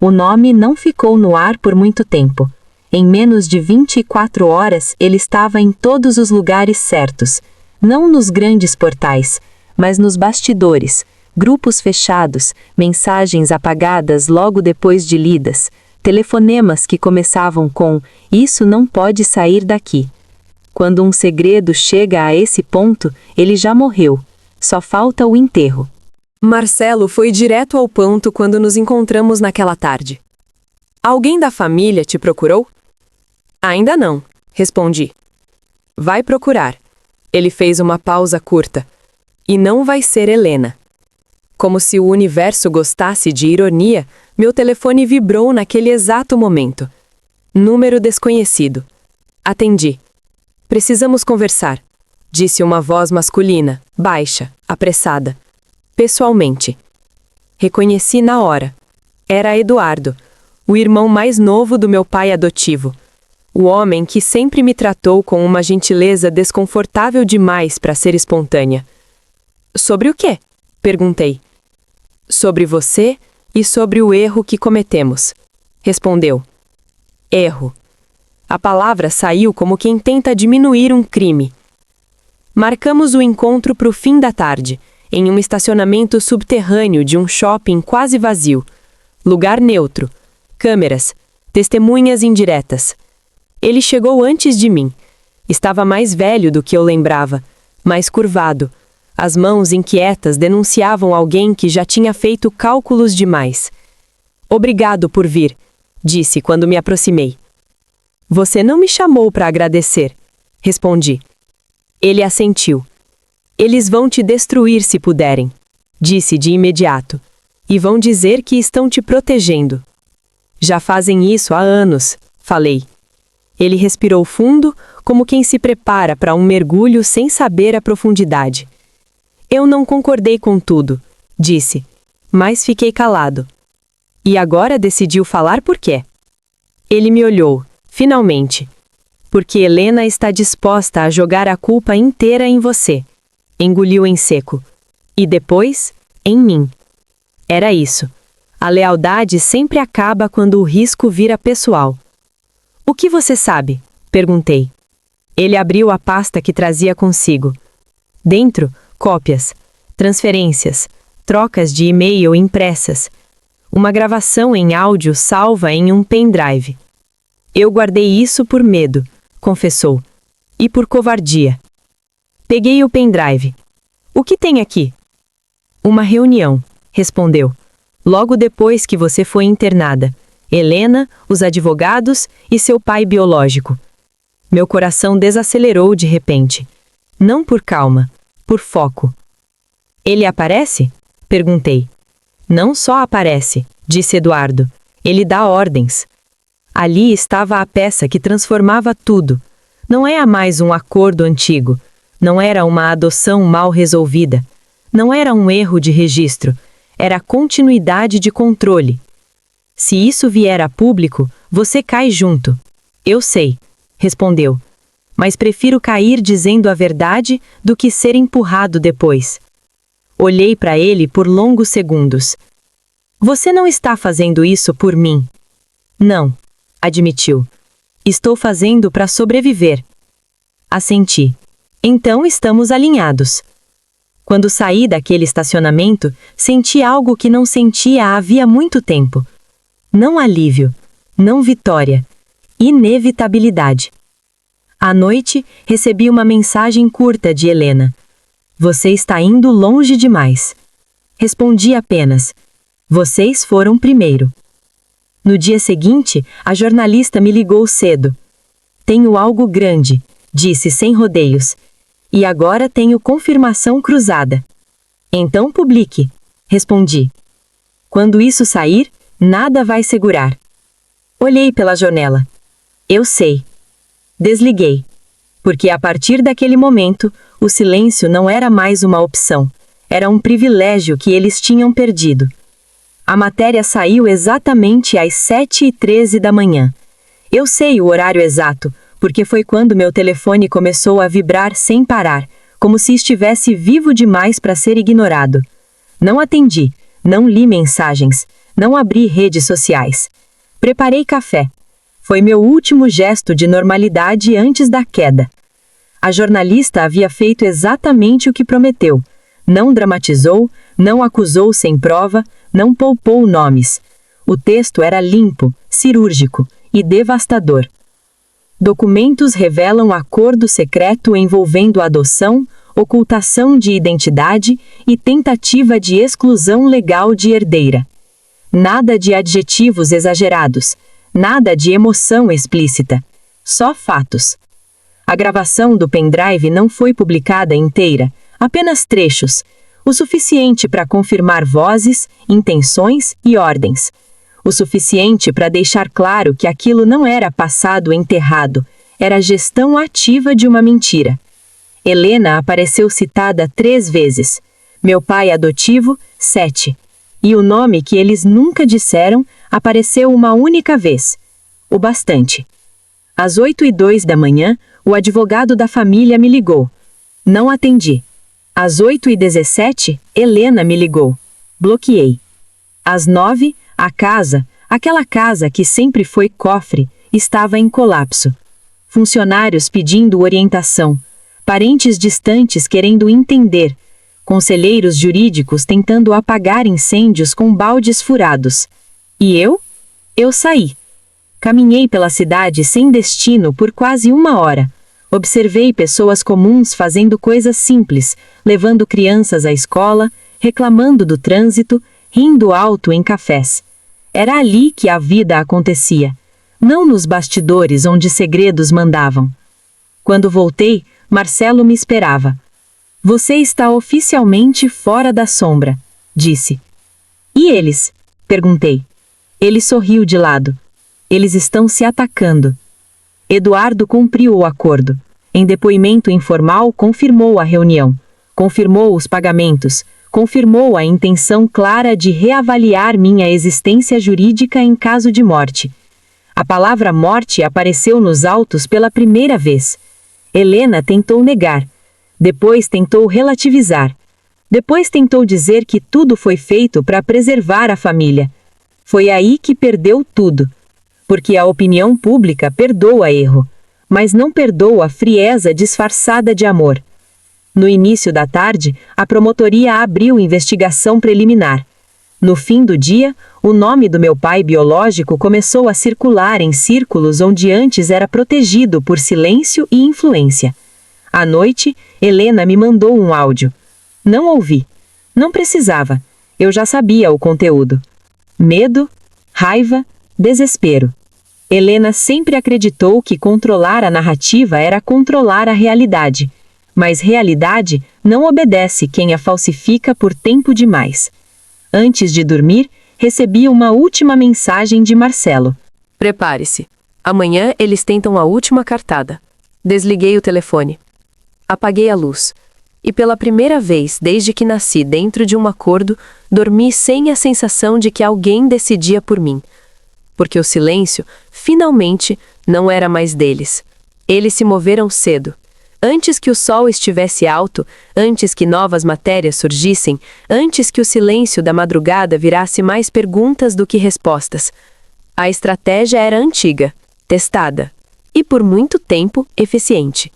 Speaker 2: O nome não ficou no ar por muito tempo. Em menos de 24 horas, ele estava em todos os lugares certos. Não nos grandes portais, mas nos bastidores, grupos fechados, mensagens apagadas logo depois de lidas, telefonemas que começavam com "Isso não pode sair daqui". Quando um segredo chega a esse ponto, ele já morreu. Só falta o enterro.
Speaker 1: Marcelo foi direto ao ponto quando nos encontramos naquela tarde. Alguém da família te procurou? Ainda não, respondi. Vai procurar. Ele fez uma pausa curta. E não vai ser Helena. Como se o universo gostasse de ironia, meu telefone vibrou naquele exato momento. Número desconhecido. Atendi. Precisamos conversar, disse uma voz masculina, baixa, apressada. Pessoalmente. Reconheci na hora. Era Eduardo, o irmão mais novo do meu pai adotivo. O homem que sempre me tratou com uma gentileza desconfortável demais para ser espontânea. Sobre o quê? Perguntei. Sobre você e sobre o erro que cometemos. Respondeu. Erro. A palavra saiu como quem tenta diminuir um crime. Marcamos o encontro para o fim da tarde, em um estacionamento subterrâneo de um shopping quase vazio. Lugar neutro. Câmeras. Testemunhas indiretas. Ele chegou antes de mim. Estava mais velho do que eu lembrava, mais curvado. As mãos inquietas denunciavam alguém que já tinha feito cálculos demais. Obrigado por vir, disse quando me aproximei. Você não me chamou para agradecer, respondi. Ele assentiu. Eles vão te destruir se puderem, disse de imediato, e vão dizer que estão te protegendo. Já fazem isso há anos, falei. Ele respirou fundo, como quem se prepara para um mergulho sem saber a profundidade. Eu não concordei com tudo, disse, mas fiquei calado. E agora decidiu falar por quê? Ele me olhou, finalmente. Porque Helena está disposta a jogar a culpa inteira em você. Engoliu em seco. E depois, em mim. Era isso. A lealdade sempre acaba quando o risco vira pessoal. O que você sabe? Perguntei. Ele abriu a pasta que trazia consigo. Dentro, cópias, transferências, trocas de e-mail impressas. Uma gravação em áudio salva em um pendrive. Eu guardei isso por medo, confessou. E por covardia. Peguei o pendrive. O que tem aqui? Uma reunião, respondeu. Logo depois que você foi internada. Helena, os advogados e seu pai biológico. Meu coração desacelerou de repente. Não por calma, por foco. Ele aparece? Perguntei. Não só aparece, disse Eduardo. Ele dá ordens. Ali estava a peça que transformava tudo. Não era mais um acordo antigo. Não era uma adoção mal resolvida. Não era um erro de registro. Era continuidade de controle. Se isso vier a público, você cai junto. Eu sei, respondeu. Mas prefiro cair dizendo a verdade do que ser empurrado depois. Olhei para ele por longos segundos. Você não está fazendo isso por mim. Não, admitiu. Estou fazendo para sobreviver. Assenti. Então estamos alinhados. Quando saí daquele estacionamento, senti algo que não sentia havia muito tempo. Não alívio, não vitória, inevitabilidade. À noite, recebi uma mensagem curta de Helena. Você está indo longe demais. Respondi apenas. Vocês foram primeiro. No dia seguinte, a jornalista me ligou cedo. Tenho algo grande, disse sem rodeios. E agora tenho confirmação cruzada. Então publique, respondi. Quando isso sair, nada vai segurar. Olhei pela janela. Eu sei. Desliguei. Porque a partir daquele momento, o silêncio não era mais uma opção. Era um privilégio que eles tinham perdido. A matéria saiu exatamente às 7h13 da manhã. Eu sei o horário exato, porque foi quando meu telefone começou a vibrar sem parar, como se estivesse vivo demais para ser ignorado. Não atendi, não li mensagens,
Speaker 2: Não abri redes sociais. Preparei café. Foi meu último gesto de normalidade antes da queda. A jornalista havia feito exatamente o que prometeu. Não dramatizou, não acusou sem prova, não poupou nomes. O texto era limpo, cirúrgico e devastador. Documentos revelam acordo secreto envolvendo adoção, ocultação de identidade e tentativa de exclusão legal de herdeira. Nada de adjetivos exagerados, nada de emoção explícita. Só fatos. A gravação do pendrive não foi publicada inteira, apenas trechos, o suficiente para confirmar vozes, intenções e ordens. O suficiente para deixar claro que aquilo não era passado enterrado, era gestão ativa de uma mentira. Helena apareceu citada 3 vezes. Meu pai adotivo, 7. E o nome que eles nunca disseram apareceu uma única vez. O bastante. Às 8h02 da manhã, o advogado da família me ligou. Não atendi. Às 8h17, Helena me ligou. Bloqueei. Às 9, a casa, aquela casa que sempre foi cofre, estava em colapso. Funcionários pedindo orientação, parentes distantes querendo entender, conselheiros jurídicos tentando apagar incêndios com baldes furados. E eu? Eu saí. Caminhei pela cidade sem destino por quase 1 hora. Observei pessoas comuns fazendo coisas simples, levando crianças à escola, reclamando do trânsito, rindo alto em cafés. Era ali que a vida acontecia, não nos bastidores onde segredos mandavam. Quando voltei, Marcelo me esperava. Você está oficialmente fora da sombra, disse. E eles? Perguntei. Ele sorriu de lado. Eles estão se atacando. Eduardo cumpriu o acordo. Em depoimento informal, confirmou a reunião, confirmou os pagamentos, confirmou a intenção clara de reavaliar minha existência jurídica em caso de morte. A palavra morte apareceu nos autos pela primeira vez. Helena tentou negar. Depois tentou relativizar. Depois tentou dizer que tudo foi feito para preservar a família. Foi aí que perdeu tudo. Porque a opinião pública perdoa erro, mas não perdoa a frieza disfarçada de amor. No início da tarde, a promotoria abriu investigação preliminar. No fim do dia, o nome do meu pai biológico começou a circular em círculos onde antes era protegido por silêncio e influência. À noite, Helena me mandou um áudio. Não ouvi. Não precisava. Eu já sabia o conteúdo. Medo, raiva, desespero. Helena sempre acreditou que controlar a narrativa era controlar a realidade. Mas realidade não obedece quem a falsifica por tempo demais. Antes de dormir, recebi uma última mensagem de Marcelo.
Speaker 1: Prepare-se. Amanhã eles tentam a última cartada. Desliguei o telefone. Apaguei a luz. E pela primeira vez desde que nasci dentro de um acordo, dormi sem a sensação de que alguém decidia por mim. Porque o silêncio, finalmente, não era mais deles. Eles se moveram cedo. Antes que o sol estivesse alto, antes que novas matérias surgissem, antes que o silêncio da madrugada virasse mais perguntas do que respostas. A estratégia era antiga, testada, e por muito tempo eficiente.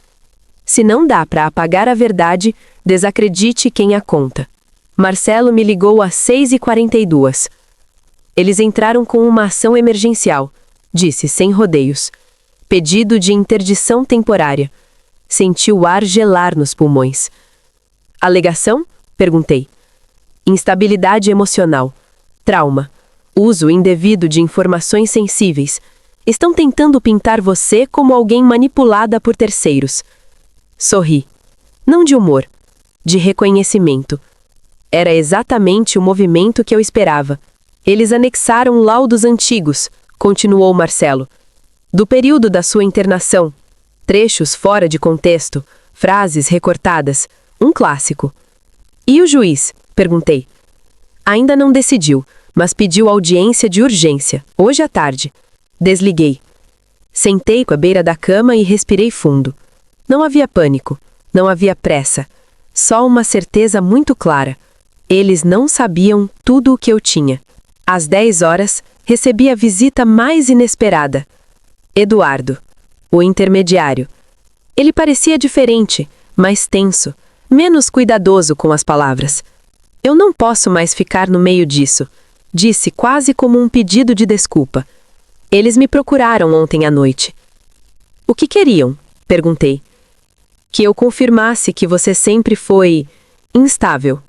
Speaker 1: Se não dá para apagar a verdade, desacredite quem a conta. Marcelo me ligou às 6h42. Eles entraram com uma ação emergencial, disse sem rodeios. Pedido de interdição temporária. Senti o ar gelar nos pulmões. Alegação? Perguntei. Instabilidade emocional. Trauma. Uso indevido de informações sensíveis. Estão tentando pintar você como alguém manipulada por terceiros. Sorri. Não de humor. De reconhecimento. Era exatamente o movimento que eu esperava. Eles anexaram laudos antigos, continuou Marcelo. Do período da sua internação. Trechos fora de contexto, frases recortadas, um clássico. E o juiz? Perguntei. Ainda não decidiu, mas pediu audiência de urgência, hoje à tarde. Desliguei. Sentei com a beira da cama e respirei fundo. Não havia pânico, não havia pressa. Só uma certeza muito clara. Eles não sabiam tudo o que eu tinha. Às 10 horas, recebi a visita mais inesperada. Eduardo, o intermediário. Ele parecia diferente, mais tenso, menos cuidadoso com as palavras. Eu não posso mais ficar no meio disso, disse quase como um pedido de desculpa. Eles me procuraram ontem à noite. O que queriam? Perguntei. Que eu confirmasse que você sempre foi instável.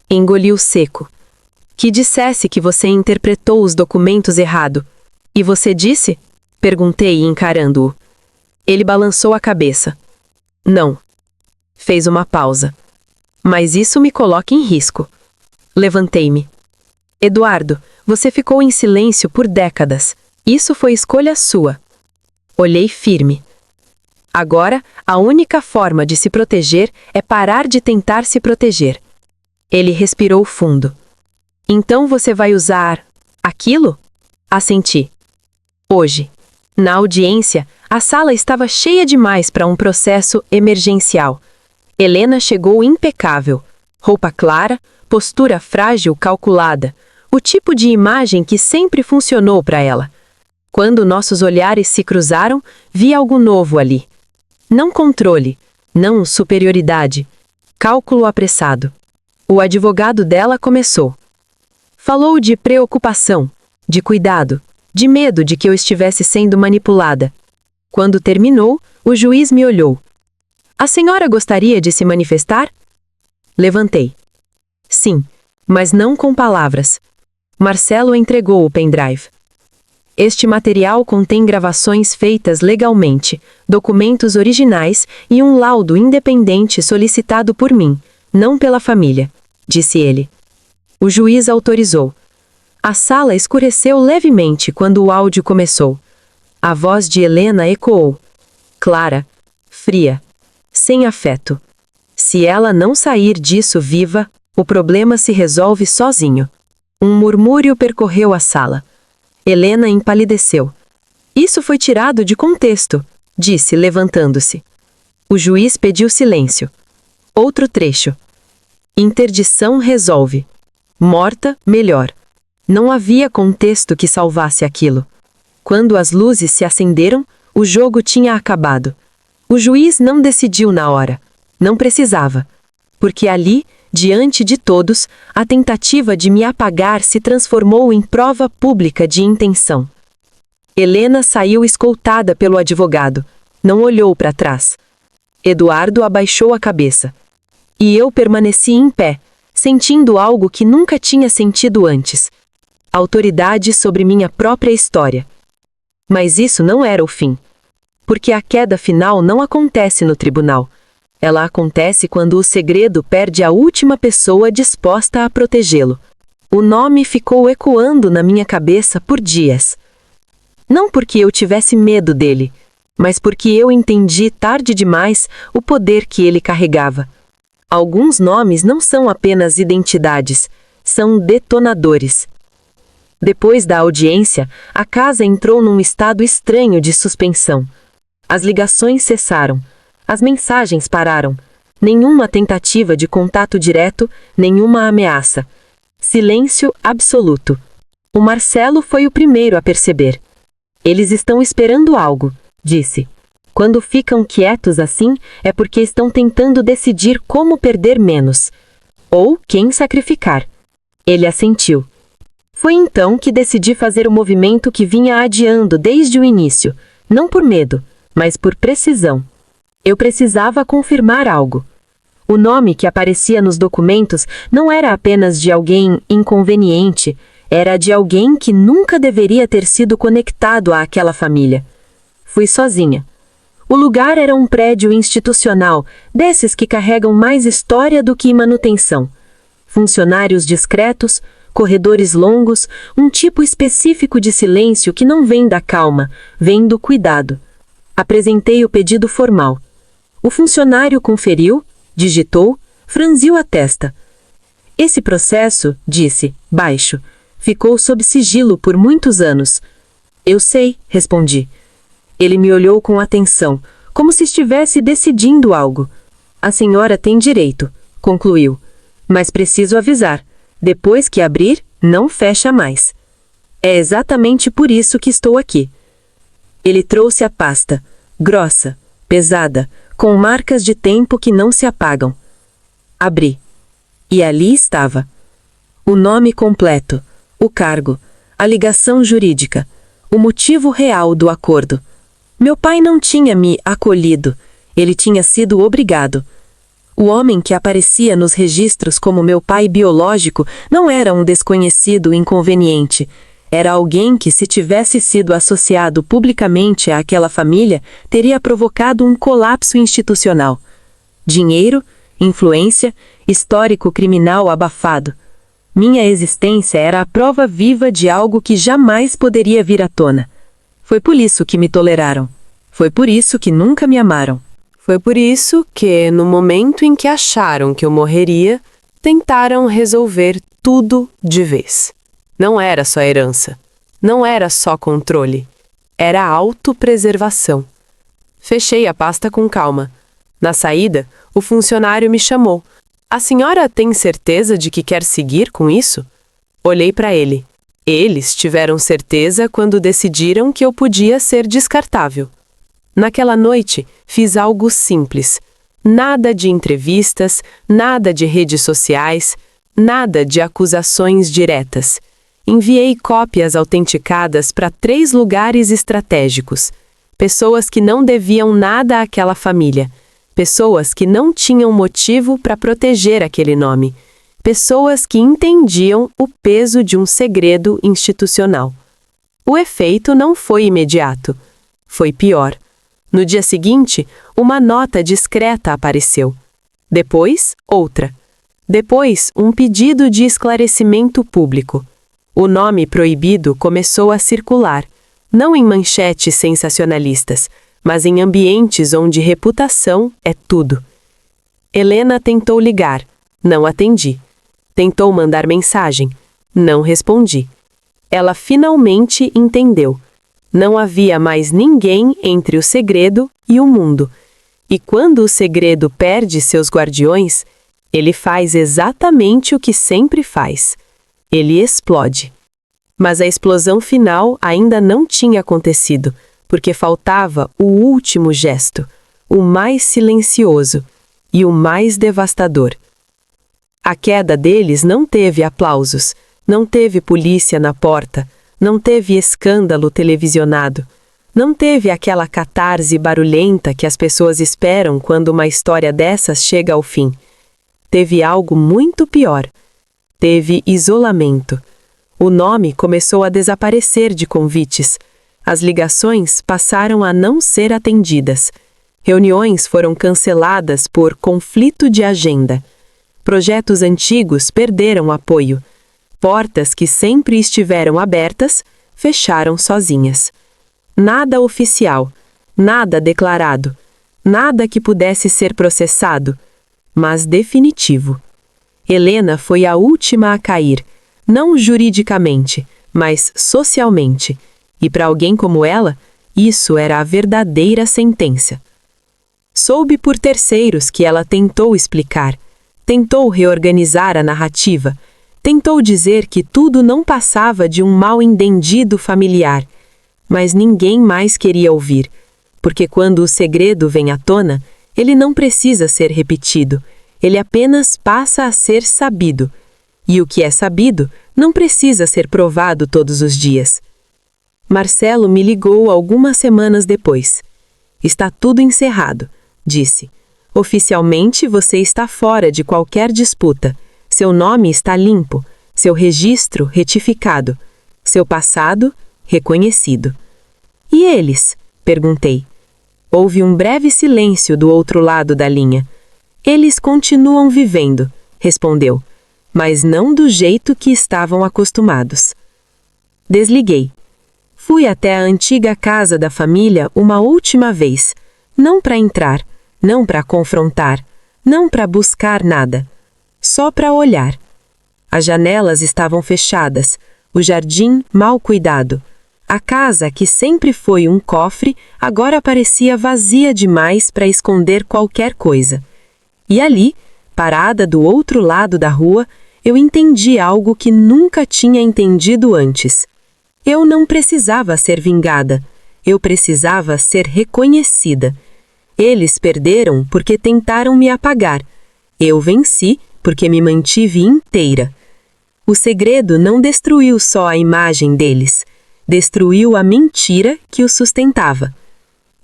Speaker 1: Engoliu seco. Que dissesse que você interpretou os documentos errado. E você disse? Perguntei, encarando-o. Ele balançou a cabeça. Não. Fez uma pausa. Mas isso me coloca em risco. Levantei-me. Eduardo, você ficou em silêncio por décadas. Isso foi escolha sua. Olhei firme. Agora, a única forma de se proteger é parar de tentar se proteger. Ele respirou fundo. Então você vai usar aquilo? Assenti. Hoje. Na audiência, a sala estava cheia demais para um processo emergencial. Helena chegou impecável. Roupa clara, postura frágil calculada. O tipo de imagem que sempre funcionou para ela. Quando nossos olhares se cruzaram, vi algo novo ali. Não controle, não superioridade. Cálculo apressado. O advogado dela começou. Falou de preocupação, de cuidado, de medo de que eu estivesse sendo manipulada. Quando terminou, o juiz me olhou. A senhora gostaria de se manifestar? Levantei. Sim, mas não com palavras. Marcelo entregou o pendrive. Este material contém gravações feitas legalmente, documentos originais e um laudo independente solicitado por mim, não pela família, disse ele. O juiz autorizou. A sala escureceu levemente quando o áudio começou. A voz de Helena ecoou. Clara, fria, sem afeto. Se ela não sair disso viva, o problema se resolve sozinho. Um murmúrio percorreu a sala. Helena empalideceu. Isso foi tirado de contexto, disse, levantando-se. O juiz pediu silêncio. Outro trecho. Interdição resolve. Morta, melhor. Não havia contexto que salvasse aquilo. Quando as luzes se acenderam, o jogo tinha acabado. O juiz não decidiu na hora. Não precisava. Porque ali, diante de todos, a tentativa de me apagar se transformou em prova pública de intenção. Helena saiu escoltada pelo advogado. Não olhou para trás. Eduardo abaixou a cabeça. E eu permaneci em pé, sentindo algo que nunca tinha sentido antes. Autoridade sobre minha própria história. Mas isso não era o fim. Porque a queda final não acontece no tribunal. Ela acontece quando o segredo perde a última pessoa disposta a protegê-lo. O nome ficou ecoando na minha cabeça por dias. Não porque eu tivesse medo dele, mas porque eu entendi tarde demais o poder que ele carregava. Alguns nomes não são apenas identidades, são detonadores. Depois da audiência, a casa entrou num estado estranho de suspensão. As ligações cessaram. As mensagens pararam. Nenhuma tentativa de contato direto, nenhuma ameaça. Silêncio absoluto. O Marcelo foi o primeiro a perceber. Eles estão esperando algo, disse. Quando ficam quietos assim, é porque estão tentando decidir como perder menos. Ou quem sacrificar. Ele assentiu. Foi então que decidi fazer o movimento que vinha adiando desde o início, não por medo, mas por precisão. Eu precisava confirmar algo. O nome que aparecia nos documentos não era apenas de alguém inconveniente, era de alguém que nunca deveria ter sido conectado àquela família. Fui sozinha. O lugar era um prédio institucional, desses que carregam mais história do que manutenção. Funcionários discretos, corredores longos, um tipo específico de silêncio que não vem da calma, vem do cuidado. Apresentei o pedido formal. O funcionário conferiu, digitou, franziu a testa. Esse processo, disse, baixo, ficou sob sigilo por muitos anos. Eu sei, respondi. Ele me olhou com atenção, como se estivesse decidindo algo. A senhora tem direito, concluiu. Mas preciso avisar. Depois que abrir,
Speaker 2: Não fecha mais. É exatamente por isso que estou aqui. Ele trouxe a pasta, grossa, pesada, com marcas de tempo que não se apagam. Abri. E ali estava. O nome completo, o cargo, a ligação jurídica, o motivo real do acordo. Meu pai não tinha me acolhido, ele tinha sido obrigado. O homem que aparecia nos registros como meu pai biológico não era um desconhecido inconveniente. Era alguém que, se tivesse sido associado publicamente àquela família, teria provocado um colapso institucional. Dinheiro, influência, histórico criminal abafado. Minha existência era a prova viva de algo que jamais poderia vir à tona. Foi por isso que me toleraram. Foi por isso que nunca me amaram.
Speaker 1: Foi por isso que, no momento em que acharam que eu morreria, tentaram resolver tudo de vez. Não era só herança. Não era só controle. Era autopreservação. Fechei a pasta com calma. Na saída, o funcionário me chamou. A senhora tem certeza de que quer seguir com isso? Olhei para ele. Eles tiveram certeza quando decidiram que eu podia ser descartável. Naquela noite, fiz algo simples. Nada de entrevistas, nada de redes sociais, nada de acusações diretas. Enviei cópias autenticadas para 3 lugares estratégicos. Pessoas que não deviam nada àquela família. Pessoas que não tinham motivo para proteger aquele nome. Pessoas que entendiam o peso de um segredo institucional. O efeito não foi imediato. Foi pior. No dia seguinte, uma nota discreta apareceu. Depois, outra. Depois, um pedido de esclarecimento público. O nome proibido começou a circular, não em manchetes sensacionalistas, mas em ambientes onde reputação é tudo. Helena tentou ligar, não atendi. Tentou mandar mensagem, não respondi. Ela finalmente entendeu. Não havia mais ninguém entre o segredo e o mundo. E quando o segredo perde seus guardiões, ele faz exatamente o que sempre faz. Ele explode. Mas a explosão final ainda não tinha acontecido, porque faltava o último gesto, o mais silencioso e o mais devastador. A queda deles não teve aplausos, não teve polícia na porta, não teve escândalo televisionado, não teve aquela catarse barulhenta que as pessoas esperam quando uma história dessas chega ao fim. Teve algo muito pior. Teve isolamento. O nome começou a desaparecer de convites. As ligações passaram a não ser atendidas. Reuniões foram canceladas por conflito de agenda. Projetos antigos perderam apoio. Portas que sempre estiveram abertas, fecharam sozinhas. Nada oficial, nada declarado, nada que pudesse ser processado, mas definitivo. Helena foi a última a cair, não juridicamente, mas socialmente, e para alguém como ela, isso era a verdadeira sentença. Soube por terceiros que ela tentou explicar, tentou reorganizar a narrativa, tentou dizer que tudo não passava de um mal-entendido familiar, mas ninguém mais queria ouvir, porque quando o segredo vem à tona, ele não precisa ser repetido, ele apenas passa a ser sabido. E o que é sabido não precisa ser provado todos os dias. Marcelo me ligou algumas semanas depois. Está tudo encerrado, disse. Oficialmente você está fora de qualquer disputa. Seu nome está limpo, seu registro retificado, seu passado reconhecido. E eles? Perguntei. Houve um breve silêncio do outro lado da linha. Eles continuam vivendo, respondeu, mas não do jeito que estavam acostumados. Desliguei. Fui até a antiga casa da família uma última vez, não para entrar, não para confrontar, não para buscar nada, só para olhar. As janelas estavam fechadas, o jardim mal cuidado. A casa, que sempre foi um cofre, agora parecia vazia demais para esconder qualquer coisa. E ali, parada do outro lado da rua,
Speaker 2: eu entendi algo que nunca tinha entendido antes. Eu não precisava ser vingada, eu precisava ser reconhecida. Eles perderam porque tentaram me apagar. Eu venci porque me mantive inteira. O segredo não destruiu só a imagem deles, destruiu a mentira que os sustentava.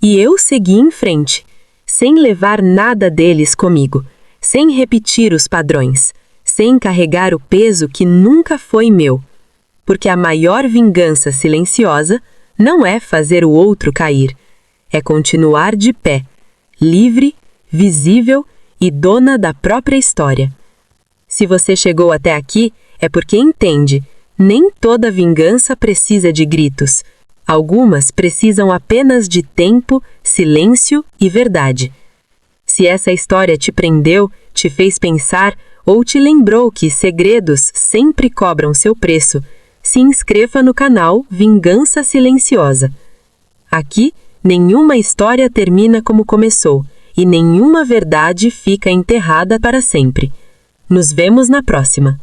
Speaker 2: E eu segui em frente, sem levar nada deles comigo, sem repetir os padrões, sem carregar o peso que nunca foi meu. Porque a maior vingança silenciosa não é fazer o outro cair, é continuar de pé, livre, visível e dona da própria história. Se você chegou até aqui, é porque entende, nem toda vingança precisa de gritos. Algumas precisam apenas de tempo, silêncio e verdade. Se essa história te prendeu, te fez pensar ou te lembrou que segredos sempre cobram seu preço, se inscreva no canal Vingança Silenciosa. Aqui, nenhuma história termina como começou e nenhuma verdade fica enterrada para sempre. Nos vemos na próxima.